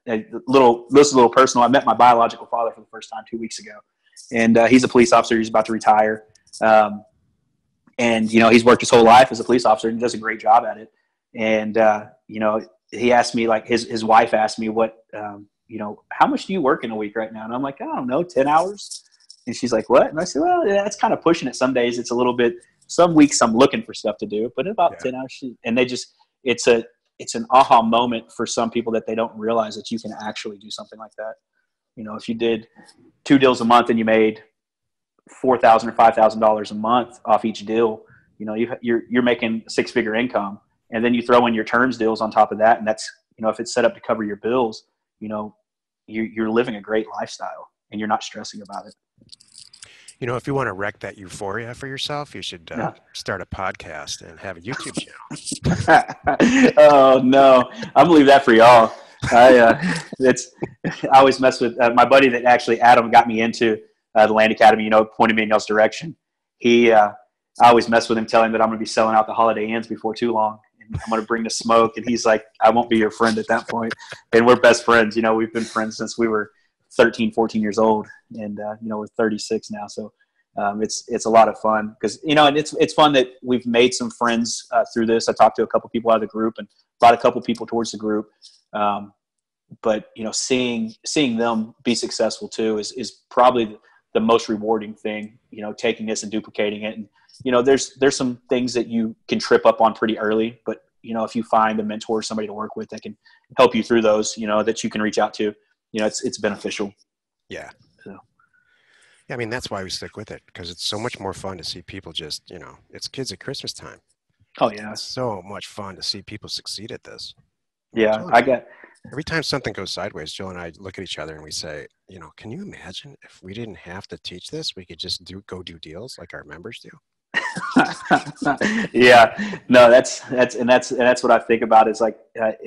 this is a little personal. I met my biological father for the first time 2 weeks ago, and he's a police officer. He's about to retire. And he's worked his whole life as a police officer and does a great job at it. And, he asked me, like his wife asked me what, how much do you work in a week right now? And I'm like, I don't know, 10 hours. And she's like, what? And I said, well, yeah, that's kind of pushing it. Some days it's a little bit, some weeks I'm looking for stuff to do, but about 10 hours. And it's an aha moment for some people that they don't realize that you can actually do something like that. If you did 2 deals a month and you made $4,000 or $5,000 a month off each deal, you're making 6-figure income. And then you throw in your terms deals on top of that. And that's, if it's set up to cover your bills, you're living a great lifestyle and you're not stressing about it. If you want to wreck that euphoria for yourself, you should start a podcast and have a YouTube channel. Oh no, I'm gonna leave that for y'all. I always mess with my buddy that actually Adam got me into the Land Academy. Pointed me in y'all's direction. I always mess with him, telling him that I'm gonna be selling out the Holiday Inns before too long. I'm going to bring the smoke. And he's like, I won't be your friend at that point. And we're best friends. We've been friends since we were 13, 14 years old. And, we're 36 now. So it's a lot of fun because, and it's fun that we've made some friends through this. I talked to a couple people out of the group and brought a couple people towards the group. But, seeing them be successful too is probably the most rewarding thing, taking this and duplicating it. And, there's some things that you can trip up on pretty early, but if you find a mentor or somebody to work with that can help you through those, that you can reach out to, it's beneficial. Yeah. So. Yeah. I mean, that's why we stick with it, because it's so much more fun to see people just, it's kids at Christmas time. Oh yeah. It's so much fun to see people succeed at this. Yeah. Every time something goes sideways, Jill and I look at each other and we say, can you imagine if we didn't have to teach this, we could just go do deals like our members do? Yeah, no, that's what I think about is like,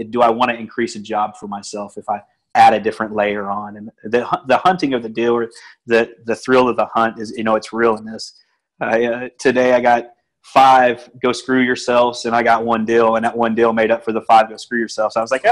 do I want to increase a job for myself if I add a different layer on? And the hunting of the deal, or the thrill of the hunt is, it's real in this. Today I got 5 go screw yourselves, and I got 1 deal, and that 1 deal made up for the 5 go screw yourselves. So I was like,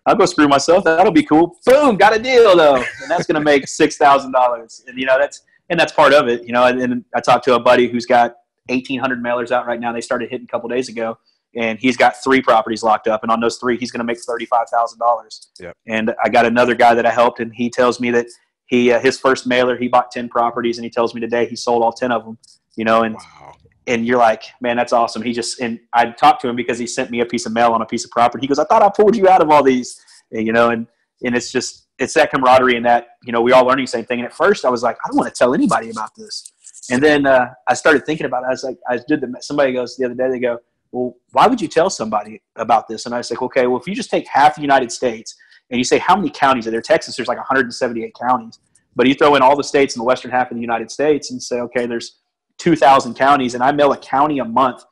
I'll go screw myself. That'll be cool. Boom, got a deal though, and that's gonna make $6,000. And that's part of it, And I talked to a buddy who's got 1,800 mailers out right now. They started hitting a couple days ago, and he's got 3 properties locked up. And on those 3, he's going to make $35,000. Yep. And I got another guy that I helped, and he tells me that his first mailer, he bought 10 properties, and he tells me today he sold all 10 of them. And wow. And you're like, man, that's awesome. And I talked to him because he sent me a piece of mail on a piece of property. He goes, I thought I pulled you out of all these, and it's that camaraderie and that, we all learning the same thing. And at first I was like, I don't want to tell anybody about this. And then I started thinking about it. I was like, somebody goes the other day, they go, well, why would you tell somebody about this? And I was like, okay, well, if you just take half the United States and you say how many counties are there? Texas, there's like 178 counties. But you throw in all the states in the western half of the United States and say, okay, there's 2,000 counties, and I mail a county a month.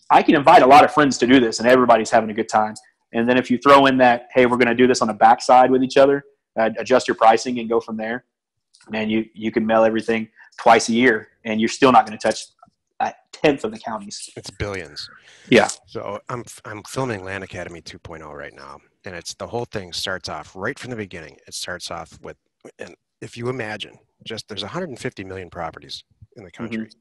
I can invite a lot of friends to do this, and everybody's having a good time. And then if you throw in that, hey, we're going to do this on the backside with each other, adjust your pricing and go from there, man, you can mail everything twice a year, and you're still not going to touch a tenth of the counties. It's billions. Yeah. So I'm filming Land Academy 2.0 right now, and the whole thing starts off right from the beginning. It starts off with, and if you imagine, there's 150 million properties in the country. Mm-hmm.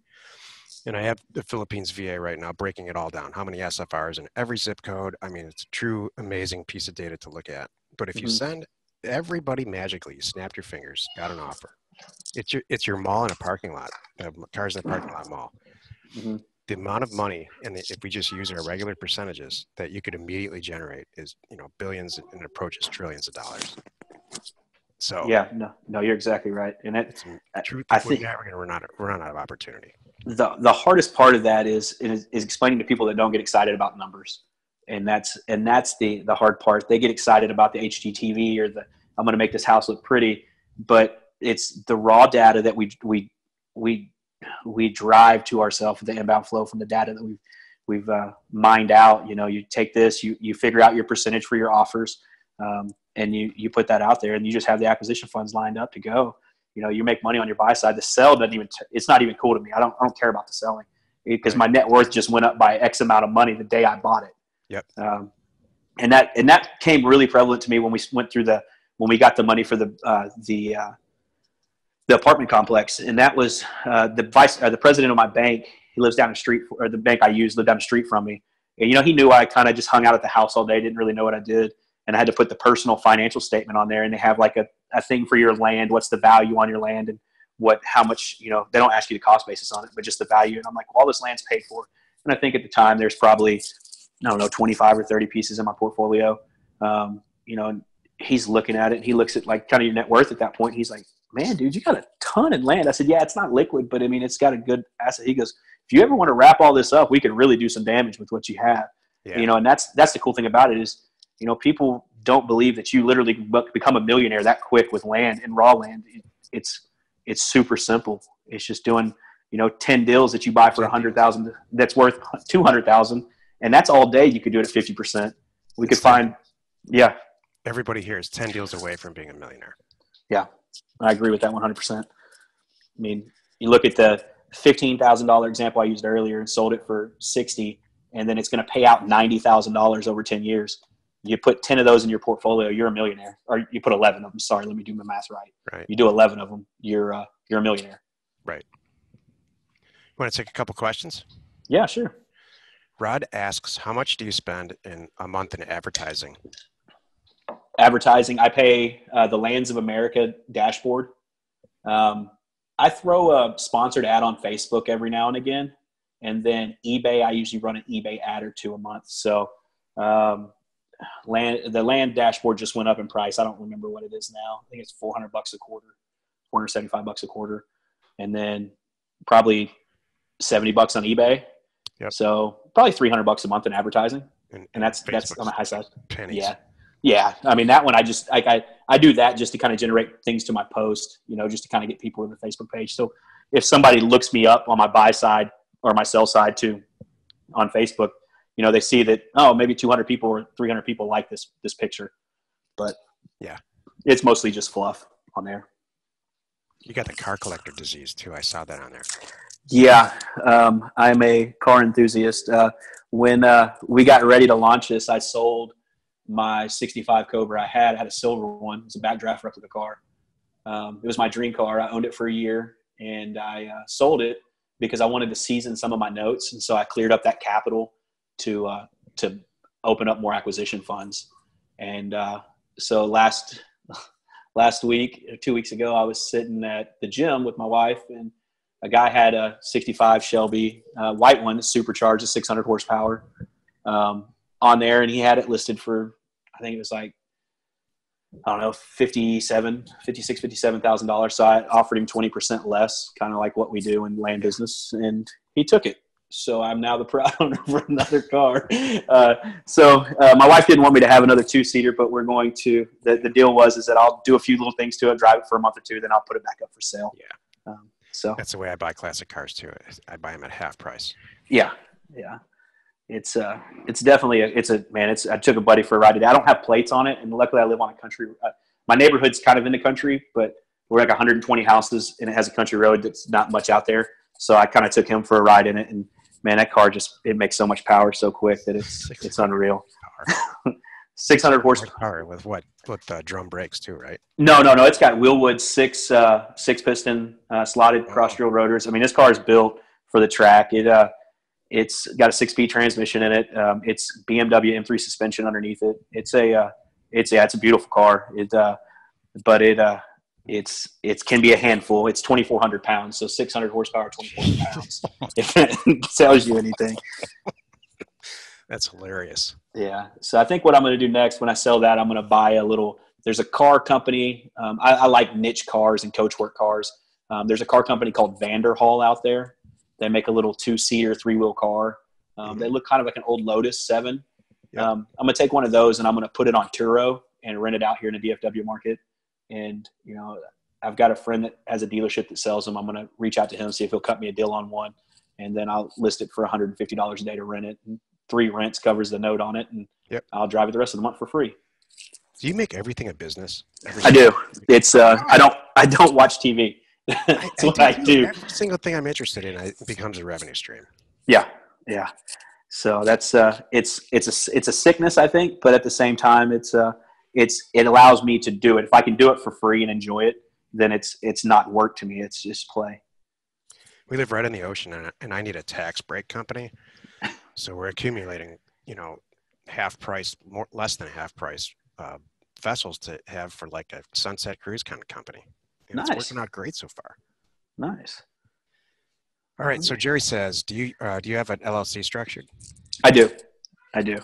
And I have the Philippines VA right now breaking it all down. How many SFRs in every zip code? I mean, it's a true amazing piece of data to look at. But if you send everybody magically, you snap your fingers, got an offer. It's your mall in a parking lot, cars in a parking lot mall. Mm-hmm. The amount of money, and if we just use our regular percentages, that you could immediately generate is billions and approaches trillions of dollars. So yeah, no, you're exactly right. And I think we're not going to run out of opportunity. The hardest part of that is explaining to people that don't get excited about numbers, and that's the hard part. They get excited about the HGTV or I'm going to make this house look pretty, but it's the raw data that we drive to ourselves, the inbound flow from the data that we've mined out. You take this, you figure out your percentage for your offers, and you put that out there, and you just have the acquisition funds lined up to go. You make money on your buy side. The sell doesn't even, it's not even cool to me. I don't care about the selling. because my net worth just went up by X amount of money the day I bought it. Yep. And that came really prevalent to me when we went through when we got the money for the apartment complex. And that was the president of my bank. He lives down the street, or the bank I use lived down the street from me. And, he knew I kind of just hung out at the house all day, didn't really know what I did. And I had to put the personal financial statement on there. And they have like a thing for your land. What's the value on your land, and how much, they don't ask you the cost basis on it, but just the value. And I'm like, well, all this land's paid for. And I think at the time there's probably, 25 or 30 pieces in my portfolio. And he's looking at it, and he looks at like kind of your net worth at that point. He's like, man, dude, you got a ton of land. I said, yeah, it's not liquid, but I mean, it's got a good asset. He goes, if you ever want to wrap all this up, we could really do some damage with what you have. Yeah. And that's the cool thing about it is, people don't believe that you literally become a millionaire that quick with land and raw land. It's super simple. It's just doing, 10 deals that you buy for 100,000 that's worth 200,000. And that's all day. You could do it at 50%. We could find, yeah. Everybody here is 10 deals away from being a millionaire. Yeah. I agree with that 100%. I mean, you look at the $15,000 example I used earlier and sold it for 60, and then it's going to pay out $90,000 over 10 years. You put 10 of those in your portfolio, you're a millionaire. Or you put 11 of them. Sorry, let me do my math right. Right. You do 11 of them, you're a millionaire. Right. You want to take a couple questions? Yeah, sure. Rod asks, how much do you spend in a month in advertising? Advertising, I pay the Lands of America dashboard. I throw a sponsored ad on Facebook every now and again. And then eBay, I usually run an eBay ad or two a month. So the land dashboard just went up in price. I don't remember what it is now. I think it's $400 a quarter, $475 a quarter. And then probably $70 on eBay. Yep. So probably $300 a month in advertising. And that's on the high side. Pennies. Yeah. Yeah. I mean, that one, I do that just to kind of generate things to my post, just to kind of get people to the Facebook page. So if somebody looks me up on my buy side or my sell side too on Facebook, they see that, maybe 200 people or 300 people like this picture, but yeah, it's mostly just fluff on there. You got the car collector disease too. I saw that on there. Yeah. I'm a car enthusiast. When we got ready to launch this, I sold my 65 Cobra I had a silver one. It was a backdraft replica car. It was my dream car. I owned it for a year, and I sold it because I wanted to season some of my notes. And so I cleared up that capital to open up more acquisition funds. And so last week, 2 weeks ago, I was sitting at the gym with my wife, and a guy had a 65 Shelby white one, supercharged, 600 horsepower on there. And he had it listed for, I think it was like, I don't know, $57,000. So I offered him 20% less, kind of like what we do in land business. And he took it. So I'm now the proud owner for another car. So my wife didn't want me to have another two-seater, but we're going to, the deal is that I'll do a few little things to it, drive it for a month or two, then I'll put it back up for sale. Yeah. So that's the way I buy classic cars too. I buy them at half price. Yeah. Yeah. It's definitely I took a buddy for a ride today. I don't have plates on it, and luckily I live on a country. My neighborhood's kind of in the country, but we're like 120 houses, and it has a country road that's not much out there. So I kind of took him for a ride in it, and man, that car it makes so much power so quick that it's unreal. 600 horsepower with what? With drum brakes too, right? No. It's got Wheelwood six piston slotted cross drill rotors. I mean, this car is built for the track. It's got a 6-speed transmission in it. It's BMW M3 suspension underneath it. It's a beautiful car. It can be a handful. It's 2,400 pounds, so 600 horsepower, 2,400 pounds. If it tells you anything. That's hilarious. Yeah. So I think what I'm going to do next when I sell that, I'm going to buy there's a car company. I like niche cars and coachwork cars. There's a car company called Vanderhall out there. They make a little 2-seater, 3-wheel car. They look kind of like an old Lotus 7. Yep. I'm going to take one of those and I'm going to put it on Turo and rent it out here in the DFW market. And, I've got a friend that has a dealership that sells them. I'm going to reach out to him, see if he'll cut me a deal on one. And then I'll list it for $150 a day to rent it. And 3 rents covers the note on it. And yep. I'll drive it the rest of the month for free. Do you make everything a business? I do. It's I don't watch TV. That's what I do. Every single thing I'm interested in becomes a revenue stream. Yeah. Yeah. So that's it's a sickness, I think, but at the same time, it allows me to do it. If I can do it for free and enjoy it, then it's not work to me. It's just play. We live right in the ocean, and I need a tax break company. So we're accumulating, half price, less than half price vessels to have for like a sunset cruise kind of company. And it's Nice, working out great so far. nice. All right. So Jerry says, do you have an LLC structured? I do, I do.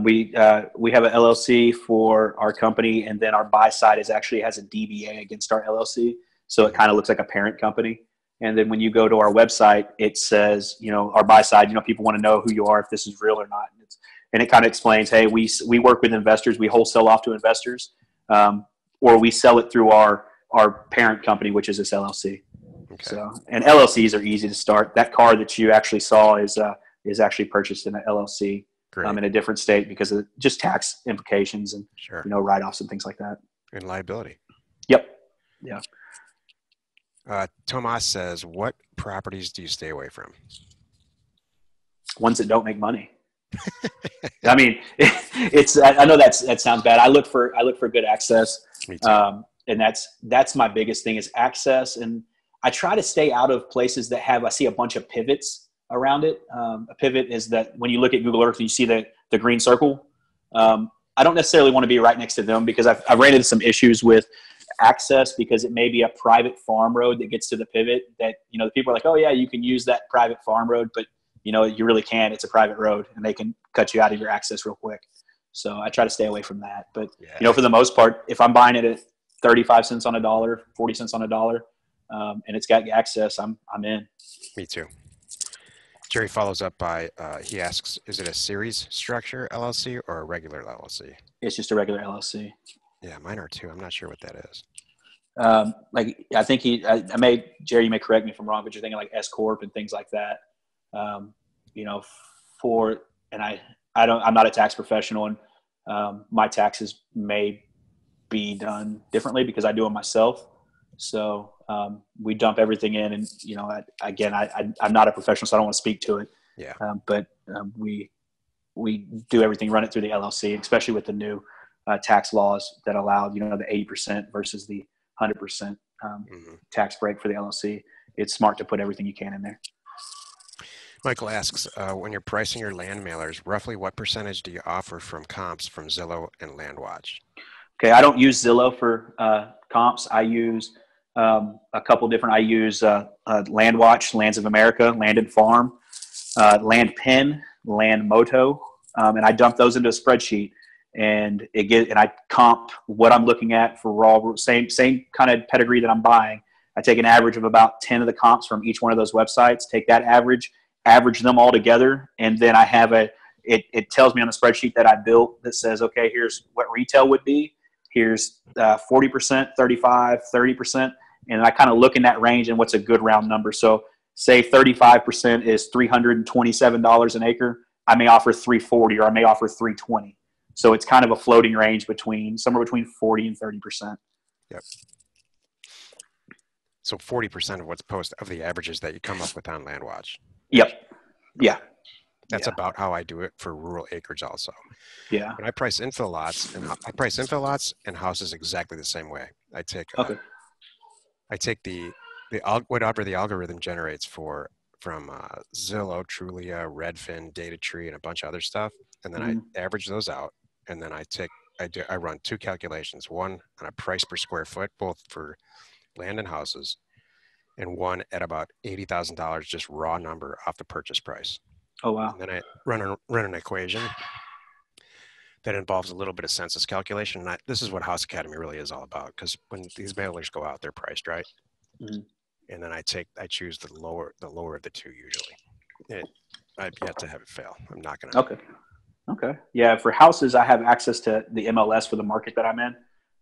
We have an LLC for our company, and then our buy side actually has a DBA against our LLC, so it Mhm. kind of looks like a parent company. And then when you go to our website, it says, our buy side. People want to know who you are, if this is real or not, and it kind of explains, hey, we work with investors, we wholesale off to investors, or we sell it through our parent company, which is this LLC. Okay. So, and LLCs are easy to start. That car that you actually saw is actually purchased in an LLC Great. in a different state because of just tax implications and Sure. write-offs and things like that. And liability. Yep. Yeah. Tomas says, what properties do you stay away from? Ones that don't make money. I mean, I know that sounds bad. I look for good access. Me too. And that's my biggest thing is access. And I try to stay out of places that I see a bunch of pivots around it. A pivot is that when you look at Google Earth and you see the green circle, I don't necessarily want to be right next to them because I've ran into some issues with access because it may be a private farm road that gets to the pivot that, the people are like, oh yeah, you can use that private farm road, but you really can't. It's a private road and they can cut you out of your access real quick. So I try to stay away from that. But, Yeah. For the most part, if I'm buying it at 35 cents on a dollar, 40 cents on a dollar, and it's got access, I'm in. Me too. Jerry follows up by, he asks, is it a series structure LLC or a regular LLC? It's just a regular LLC. Yeah, mine are too. I'm not sure what that is. I think Jerry, you may correct me if I'm wrong, but you're thinking like S Corp and things like that. I'm not a tax professional, and my taxes may be done differently because I do them myself. So we dump everything in, and I'm not a professional, so I don't want to speak to it. Yeah. But we do everything, run it through the LLC, especially with the new tax laws that allow the 80% versus the 100% tax break for the LLC. It's smart to put everything you can in there. Michael asks, when you're pricing your land mailers, roughly what percentage do you offer from comps from Zillow and LandWatch? Okay, I don't use Zillow for comps. I use a couple different. I use LandWatch, Lands of America, Land and Farm, Land Pen, Land Moto, and I dump those into a spreadsheet, and I comp what I'm looking at for raw, same kind of pedigree that I'm buying. I take an average of about 10 of the comps from each one of those websites, take that average them all together, and then I have it tells me on the spreadsheet that I built that says, okay, here's what retail would be. Here's 40%, 35, 30%. And I kind of look in that range and what's a good round number. So say 35% is $327 an acre. I may offer 340 or I may offer 320. So it's kind of a floating range somewhere between 40 and 30%. Yep. So 40% of what's of the averages that you come up with on LandWatch. Yep. Yeah. That's about how I do it for rural acreage also. Yeah. When I price infill lots and houses exactly the same way. I take whatever the algorithm generates from Zillow, Trulia, Redfin, DataTree, and a bunch of other stuff, and then I average those out, and then I run two calculations: one on a price per square foot, both for land and houses, and one at about $80,000, just raw number off the purchase price. Oh wow! And then I run an equation that involves a little bit of census calculation. And this is what House Academy really is all about, because when these mailers go out, they're priced right. Mm-hmm. And then I choose the lower of the two usually. I've yet to have it fail. I'm not going to. Okay. Yeah. For houses, I have access to the MLS for the market that I'm in.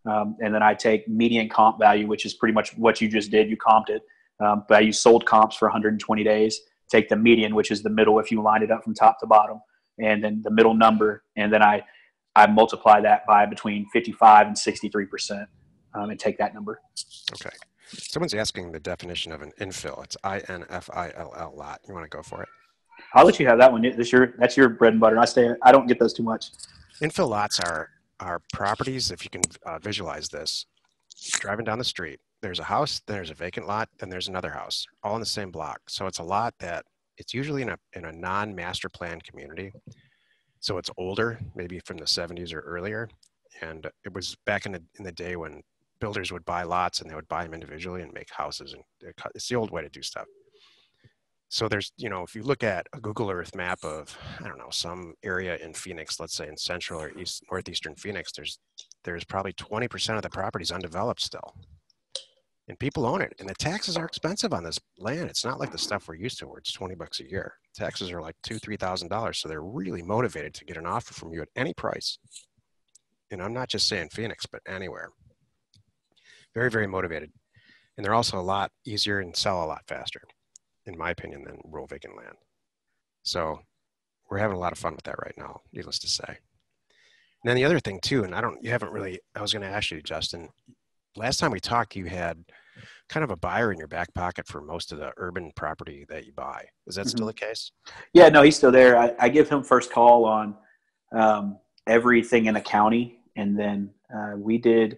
And then I take median comp value, which is pretty much what you just did. You comped it. But I use sold comps for 120 days. Take the median, which is the middle if you line it up from top to bottom, and then the middle number. And then I multiply that by between 55 and 63% and take that number. Okay. Someone's asking the definition of an infill. It's INFILL lot. You want to go for it? I'll let you have that one. That's your bread and butter. I don't get those too much. Infill lots are properties. If you can visualize this, driving down the street, there's a house, then there's a vacant lot, then there's another house, all in the same block. So it's a lot that it's usually in a non-master plan community. So it's older, maybe from the 70s or earlier. And it was back in the day when builders would buy lots and they would buy them individually and make houses. And it's the old way to do stuff. So there's, if you look at a Google Earth map of, I don't know, some area in Phoenix, let's say in central or northeastern Phoenix, there's probably 20% of the properties undeveloped still. And people own it. And the taxes are expensive on this land. It's not like the stuff we're used to where it's $20 a year. Taxes are like $2,000-$3,000. So they're really motivated to get an offer from you at any price. And I'm not just saying Phoenix, but anywhere. Very, very motivated. And they're also a lot easier and sell a lot faster, in my opinion, than rural vacant land. So we're having a lot of fun with that right now, needless to say. And then the other thing too, and I was going to ask you, Justin, last time we talked, you had kind of a buyer in your back pocket for most of the urban property that you buy. Is that still the case? Yeah, no, he's still there. I give him first call on everything in the county. And then the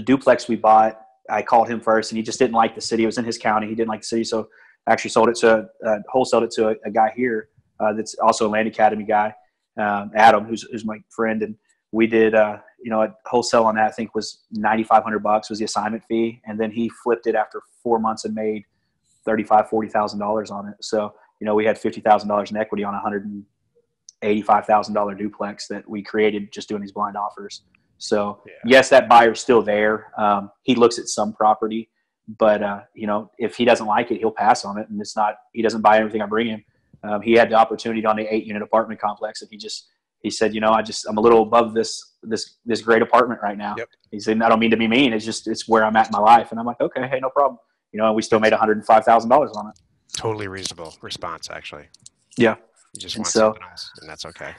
duplex we bought, I called him first and he just didn't like the city. It was in his county. He didn't like the city. So I actually wholesaled it to a guy here that's also a Land Academy guy, Adam, who's my friend. And we did, a wholesale on that, I think was $9,500 was the assignment fee. And then he flipped it after 4 months and made $40,000 on it. So, we had $50,000 in equity on a $185,000 duplex that we created just doing these blind offers. So yes, that buyer's still there. He looks at some property, but if he doesn't like it, he'll pass on it. And he doesn't buy everything I bring him. He had the opportunity on the 8-unit apartment complex, and he said, I'm a little above this great apartment right now. Yep. He said, I don't mean to be mean. It's where I'm at in my life. And I'm like, okay, hey, no problem. And we still made $105,000 on it. Totally reasonable response, actually. Yeah. You just want something else, and that's okay.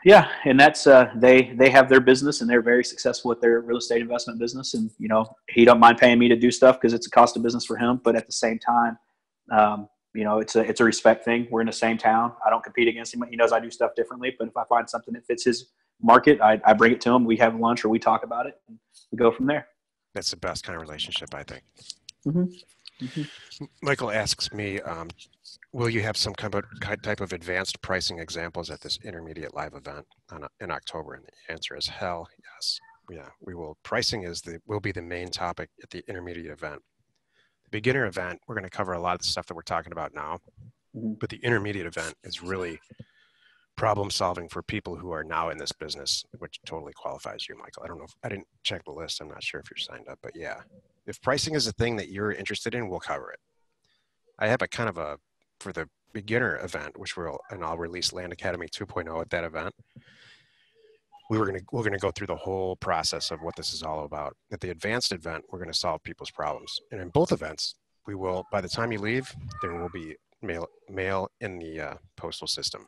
Yeah, and that's they have their business, and they're very successful with their real estate investment business. And he don't mind paying me to do stuff because it's a cost of business for him. But at the same time, it's a respect thing. We're in the same town. I don't compete against him. He knows I do stuff differently. But if I find something that fits his market, I bring it to him. We have lunch or we talk about it, and we go from there. That's the best kind of relationship, I think. Mm-hmm. Mm-hmm. Michael asks me, will you have some type of advanced pricing examples at this intermediate live event in October? And the answer is hell yes. Yeah, we will. Pricing will be the main topic at the intermediate event. The beginner event, we're going to cover a lot of the stuff that we're talking about now, but the intermediate event is really problem solving for people who are now in this business, which totally qualifies you, Michael. I don't know I didn't check the list. I'm not sure if you're signed up, but yeah, if pricing is a thing that you're interested in, we'll cover it. I have for the beginner event, I'll release Land Academy 2.0 at that event. We're going to go through the whole process of what this is all about. At the advanced event, we're going to solve people's problems. And in both events, by the time you leave, there will be mail in the postal system.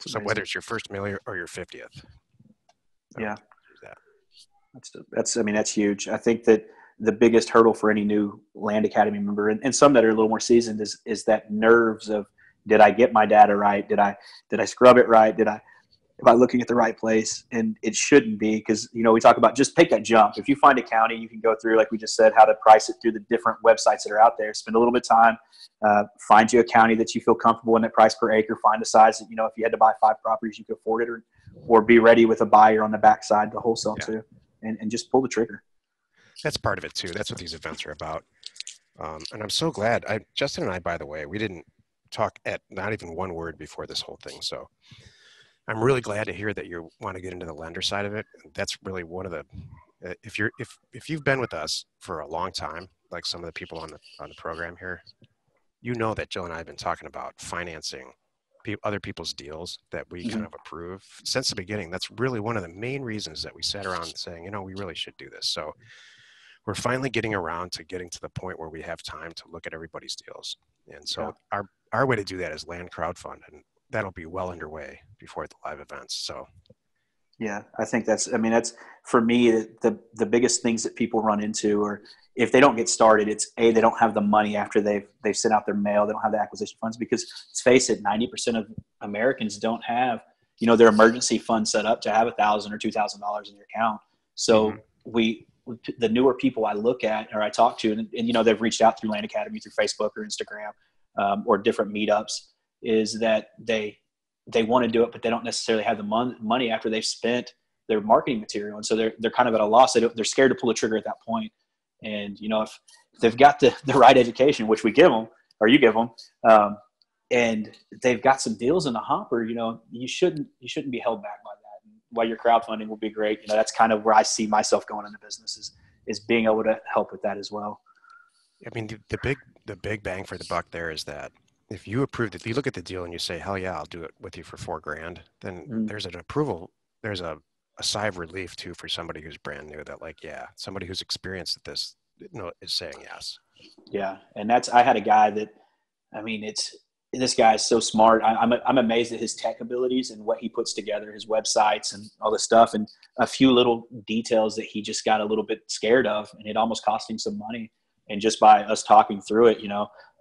So whether it's your first mail or your 50th. Yeah. That's huge. I think that the biggest hurdle for any new Land Academy member and some that are a little more seasoned is that nerves of, did I get my data right? Did I scrub it right? Am I looking at the right place? And it shouldn't be, because, we talk about just take that jump. If you find a county, you can go through, like we just said, how to price it through the different websites that are out there. Spend a little bit of time, find you a county that you feel comfortable in that price per acre. Find a size that, if you had to buy 5 properties, you could afford it, or be ready with a buyer on the backside to wholesale to, and just pull the trigger. That's part of it too. That's what these events are about. And I'm so glad. Justin and I, by the way, we didn't talk at not even one word before this whole thing. So I'm really glad to hear that you want to get into the lender side of it. That's really one of the, if you've been with us for a long time, like some of the people on the program here, that Jill and I have been talking about financing other people's deals that we kind of approve since the beginning. That's really one of the main reasons that we sat around saying, we really should do this. So we're finally getting around to getting to the point where we have time to look at everybody's deals. And so our way to do that is land crowdfund, and that'll be well underway before the live events. So Yeah, I think that's for me, the biggest things that people run into, or if they don't get started, it's they don't have the money after they've sent out their mail. They don't have the acquisition funds because let's face it, 90% of Americans don't have, their emergency fund set up to have $1,000 or $2,000 in their account. Mm-hmm. So the newer people I look at or I talk to, and they've reached out through Land Academy, through Facebook or Instagram, or different meetups, is that they want to do it, but they don't necessarily have the money after they've spent their marketing material. And so they're kind of at a loss. They're scared to pull the trigger at that point. And, if they've got the right education, which we give them, or you give them, and they've got some deals in the hopper, you shouldn't be held back by that. And while your crowdfunding will be great, that's kind of where I see myself going into business is being able to help with that as well. I mean, the big bang for the buck there is that if you look at the deal and you say, hell yeah, I'll do it with you for $4,000, then there's an approval. There's a sigh of relief too for somebody who's brand new, that like, yeah, somebody who's experienced at this, is saying yes. Yeah. And I had a guy that, this guy is so smart. I'm amazed at his tech abilities and what he puts together, his websites and all this stuff, and a few little details that he just got a little bit scared of, and it almost cost him some money. And just by us talking through it,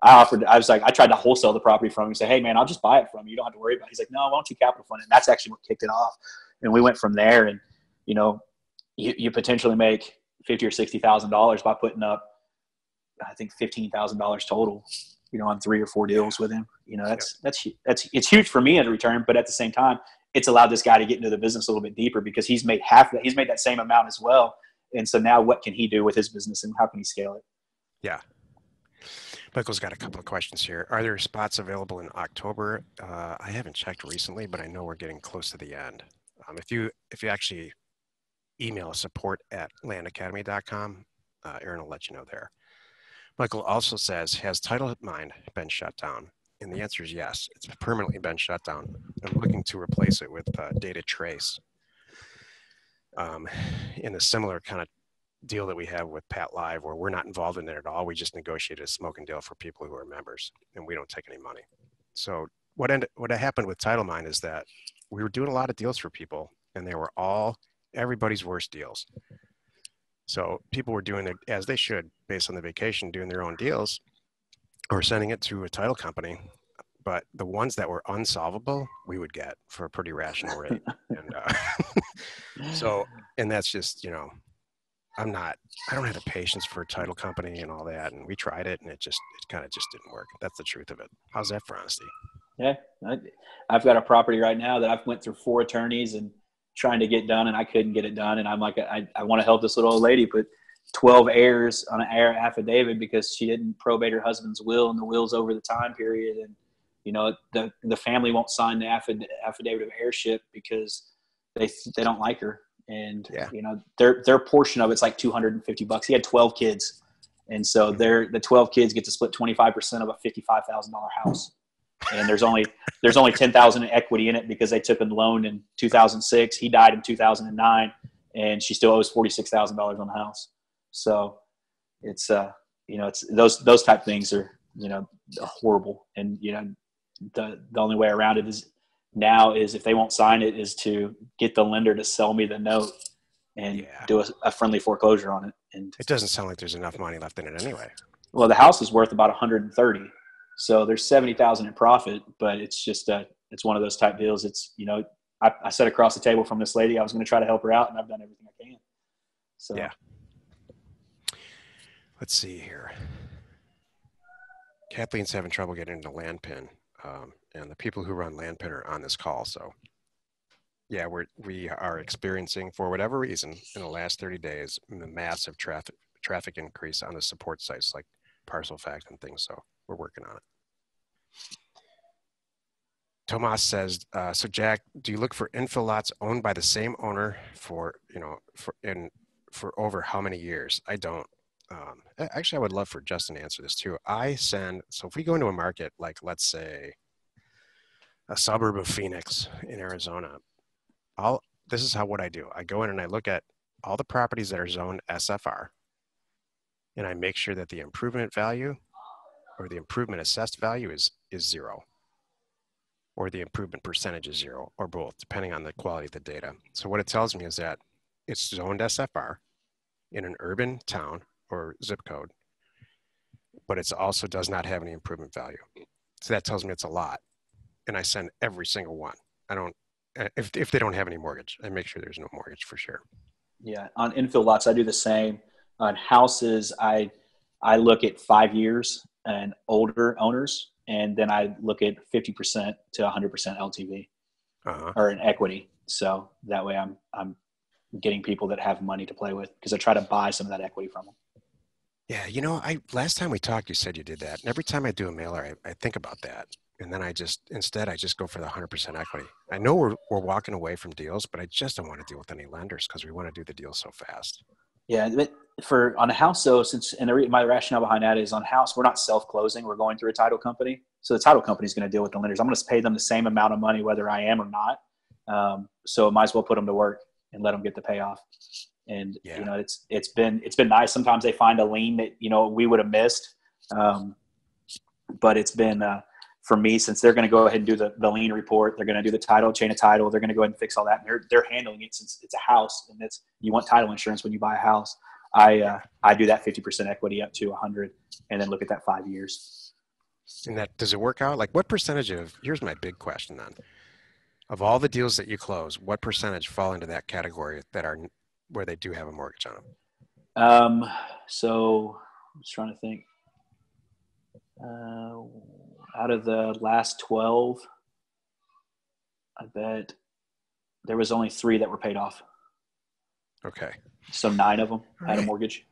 I tried to wholesale the property from him and say, hey man, I'll just buy it from you. You don't have to worry about it. He's like, no, why don't you capital fund it? And that's actually what kicked it off. And we went from there, and, you potentially make $50,000 or $60,000 by putting up, I think $15,000 total, on 3 or 4 deals with him. It's huge for me as a return, but at the same time, it's allowed this guy to get into the business a little bit deeper because he's made he's made that same amount as well. And so now what can he do with his business and how can he scale it? Yeah. Michael's got a couple of questions here. Are there spots available in October? I haven't checked recently, but I know we're getting close to the end. If you actually email support@landacademy.com, Aaron will let you know there. Michael also says, has Title Mind been shut down? And the answer is yes. It's permanently been shut down. I'm looking to replace it with Data Trace, in a similar kind of deal that we have with Pat Live, where we're not involved in it at all. We just negotiated a smoking deal for people who are members, and we don't take any money. So what happened with Title Mind is that we were doing a lot of deals for people, and they were all everybody's worst deals. So people were doing it as they should, based on the vacation, doing their own deals or sending it to a title company. But the ones that were unsolvable, we would get for a pretty rational rate. And and that's just, I don't have the patience for a title company and all that. And we tried it, and it kind of just didn't work. That's the truth of it. How's that for honesty? Yeah. I've got a property right now that I've went through 4 attorneys and trying to get done, and I couldn't get it done. And I'm like, I want to help this little old lady put 12 heirs on an heir affidavit because she didn't probate her husband's will, and the will's over the time period. And, the family won't sign the affidavit of heirship because they don't like her. And, their portion of it's like $250. He had 12 kids. And so the 12 kids get to split 25% of a $55,000 house. And there's only 10,000 in equity in it because they took a loan in 2006. He died in 2009, and she still owes $46,000 on the house. So it's it's those type things are horrible. And the only way around it is if they won't sign it is to get the lender to sell me the note and do a friendly foreclosure on it. And it doesn't sound like there's enough money left in it anyway. Well, the house is worth about 130. So there's 70,000 in profit, but it's just it's one of those type deals. It's, I sat across the table from this lady. I was going to try to help her out, and I've done everything I can. So yeah. Let's see here. Kathleen's having trouble getting into LandPin, and the people who run LandPin are on this call. So yeah, we are experiencing, for whatever reason, in the last 30 days, a massive traffic increase on the support sites like ParcelFact and things. So we're working on it. Tomas says, so Jack, do you look for infill lots owned by the same owner for over how many years? I don't. Actually, I would love for Justin to answer this too. So if we go into a market, like let's say a suburb of Phoenix in Arizona, this is what I do. I go in and I look at all the properties that are zoned SFR, and I make sure that the improvement value or the improvement assessed value is 0. or the improvement percentage is 0, or both, depending on the quality of the data. So what it tells me is that it's zoned SFR in an urban town or zip code, but it also does not have any improvement value. So that tells me it's a lot. And I send every single one. I don't, if they don't have any mortgage, I make sure there's no mortgage for sure. Yeah. On infill lots, I do the same. On houses, I look at 5 years and older owners, and then I look at 50% to 100% LTV or an equity. So that way I'm getting people that have money to play with, because I try to buy some of that equity from them. Yeah, you know, last time we talked, you said you did that. And every time I do a mailer, I think about that. And then instead I just go for the 100% equity. I know we're walking away from deals, but I just don't want to deal with any lenders because we want to do the deal so fast. Yeah, but on a house though, my rationale behind that is on house, we're not self-closing. We're going through a title company. So the title company is going to deal with the lenders. I'm going to pay them the same amount of money, whether I am or not. So I might as well put them to work and let them get the payoff. And, Yeah. It's been nice. Sometimes they find a lien that, we would have missed. But it's been, for me, since they're going to go ahead and do the lien report, they're going to do the title, chain of title. They're going to go ahead and fix all that. And they're handling it, since it's a house, and you want title insurance when you buy a house. I do that 50% equity up to 100, and then look at that 5 years. And does it work out? Like, what percentage here's my big question then. Of all the deals that you close, what percentage fall into that category that are where they do have a mortgage on them? So I was trying to think. Out of the last 12, I bet there was only 3 that were paid off. Okay. So 9 of them had a mortgage.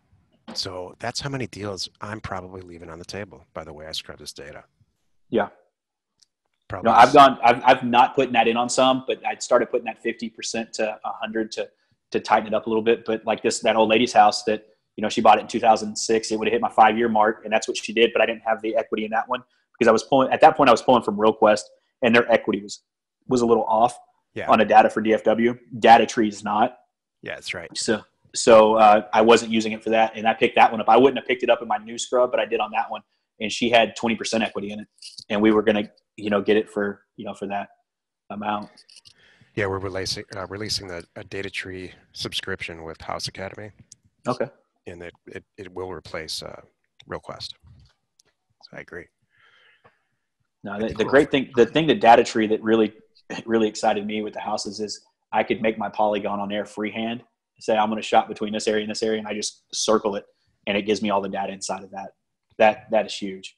So that's how many deals I'm probably leaving on the table, by the way I scrub this data. Yeah. Probably. I've not putting that in on some, but I started putting that 50% to 100 to tighten it up a little bit. But like that old lady's house that, she bought it in 2006, it would have hit my 5-year mark, and that's what she did. But I didn't have the equity in that one, because at that point I was pulling from RealQuest, and their equity was a little off on a data for DFW. Data tree is not. Yeah, that's right. So I wasn't using it for that, and I picked that one up. I wouldn't have picked it up in my new scrub, but I did on that one, and she had 20% equity in it, and we were going to, get it for that amount. Yeah, we're releasing a data tree subscription with House Academy. Okay. And it will replace RealQuest. So I agree. No, the thing that data tree that really excited me with the houses is I could make my polygon on there freehand. Say I'm going to shop between this area and this area, and I just circle it, and it gives me all the data inside of that. That is huge.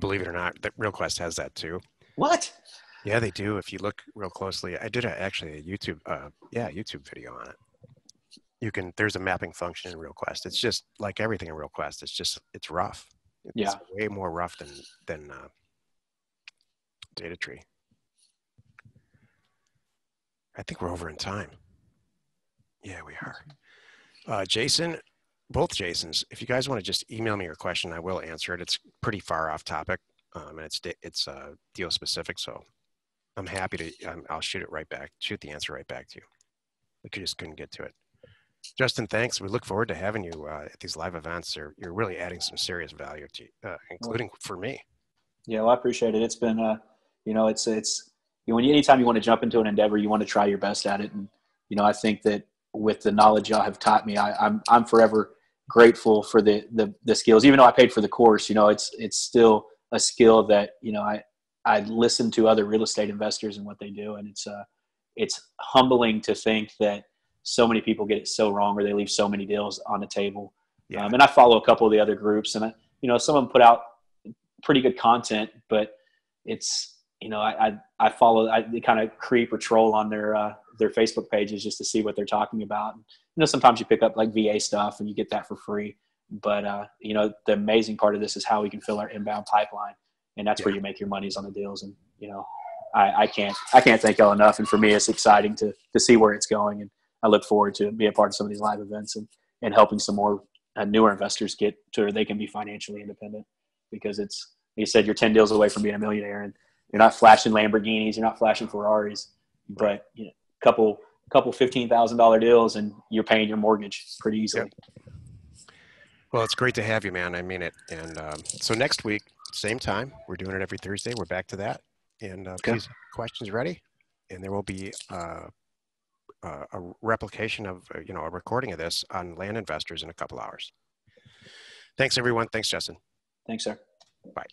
Believe it or not, that RealQuest has that too. What? Yeah, they do. If you look real closely, I did actually a YouTube video on it. There's a mapping function in RealQuest. It's just like everything in RealQuest. It's rough. It's way more rough than data tree. I think we're over in time. Yeah, we are. Jason, both Jasons, if you guys want to just email me your question, I will answer it. It's pretty far off topic, and it's deal specific. So I'm happy to. I'll shoot the answer right back to you. We just couldn't get to it. Justin, thanks. We look forward to having you at these live events. You're really adding some serious value to, including for me. Yeah, well, I appreciate it. It's been, it's anytime you want to jump into an endeavor, you want to try your best at it. And, I think that with the knowledge y'all have taught me, I'm forever grateful for the skills. Even though I paid for the course, it's still a skill that, I listen to other real estate investors and what they do. And it's humbling to think that so many people get it so wrong, or they leave so many deals on the table. Yeah. And I follow a couple of the other groups, and some of them put out pretty good content, but it's, I kind of creep or troll on their Facebook pages just to see what they're talking about. And, sometimes you pick up like VA stuff and you get that for free. But, the amazing part of this is how we can fill our inbound pipeline. And that's where you make your monies on the deals. And, I can't thank y'all enough. And for me, it's exciting to see where it's going. And I look forward to be a part of some of these live events and helping some more newer investors get to where they can be financially independent, because it's, like you said, you're 10 deals away from being a millionaire, and you're not flashing Lamborghinis, you're not flashing Ferraris, but couple $15,000 deals and you're paying your mortgage pretty easily. Yep. Well, it's great to have you, man. I mean it. And so next week, same time, we're doing it every Thursday. We're back to that. And Okay. please have your questions ready. And there will be a replication of, a recording of this on Land Investors in a couple hours. Thanks, everyone. Thanks, Justin. Thanks, sir. Bye.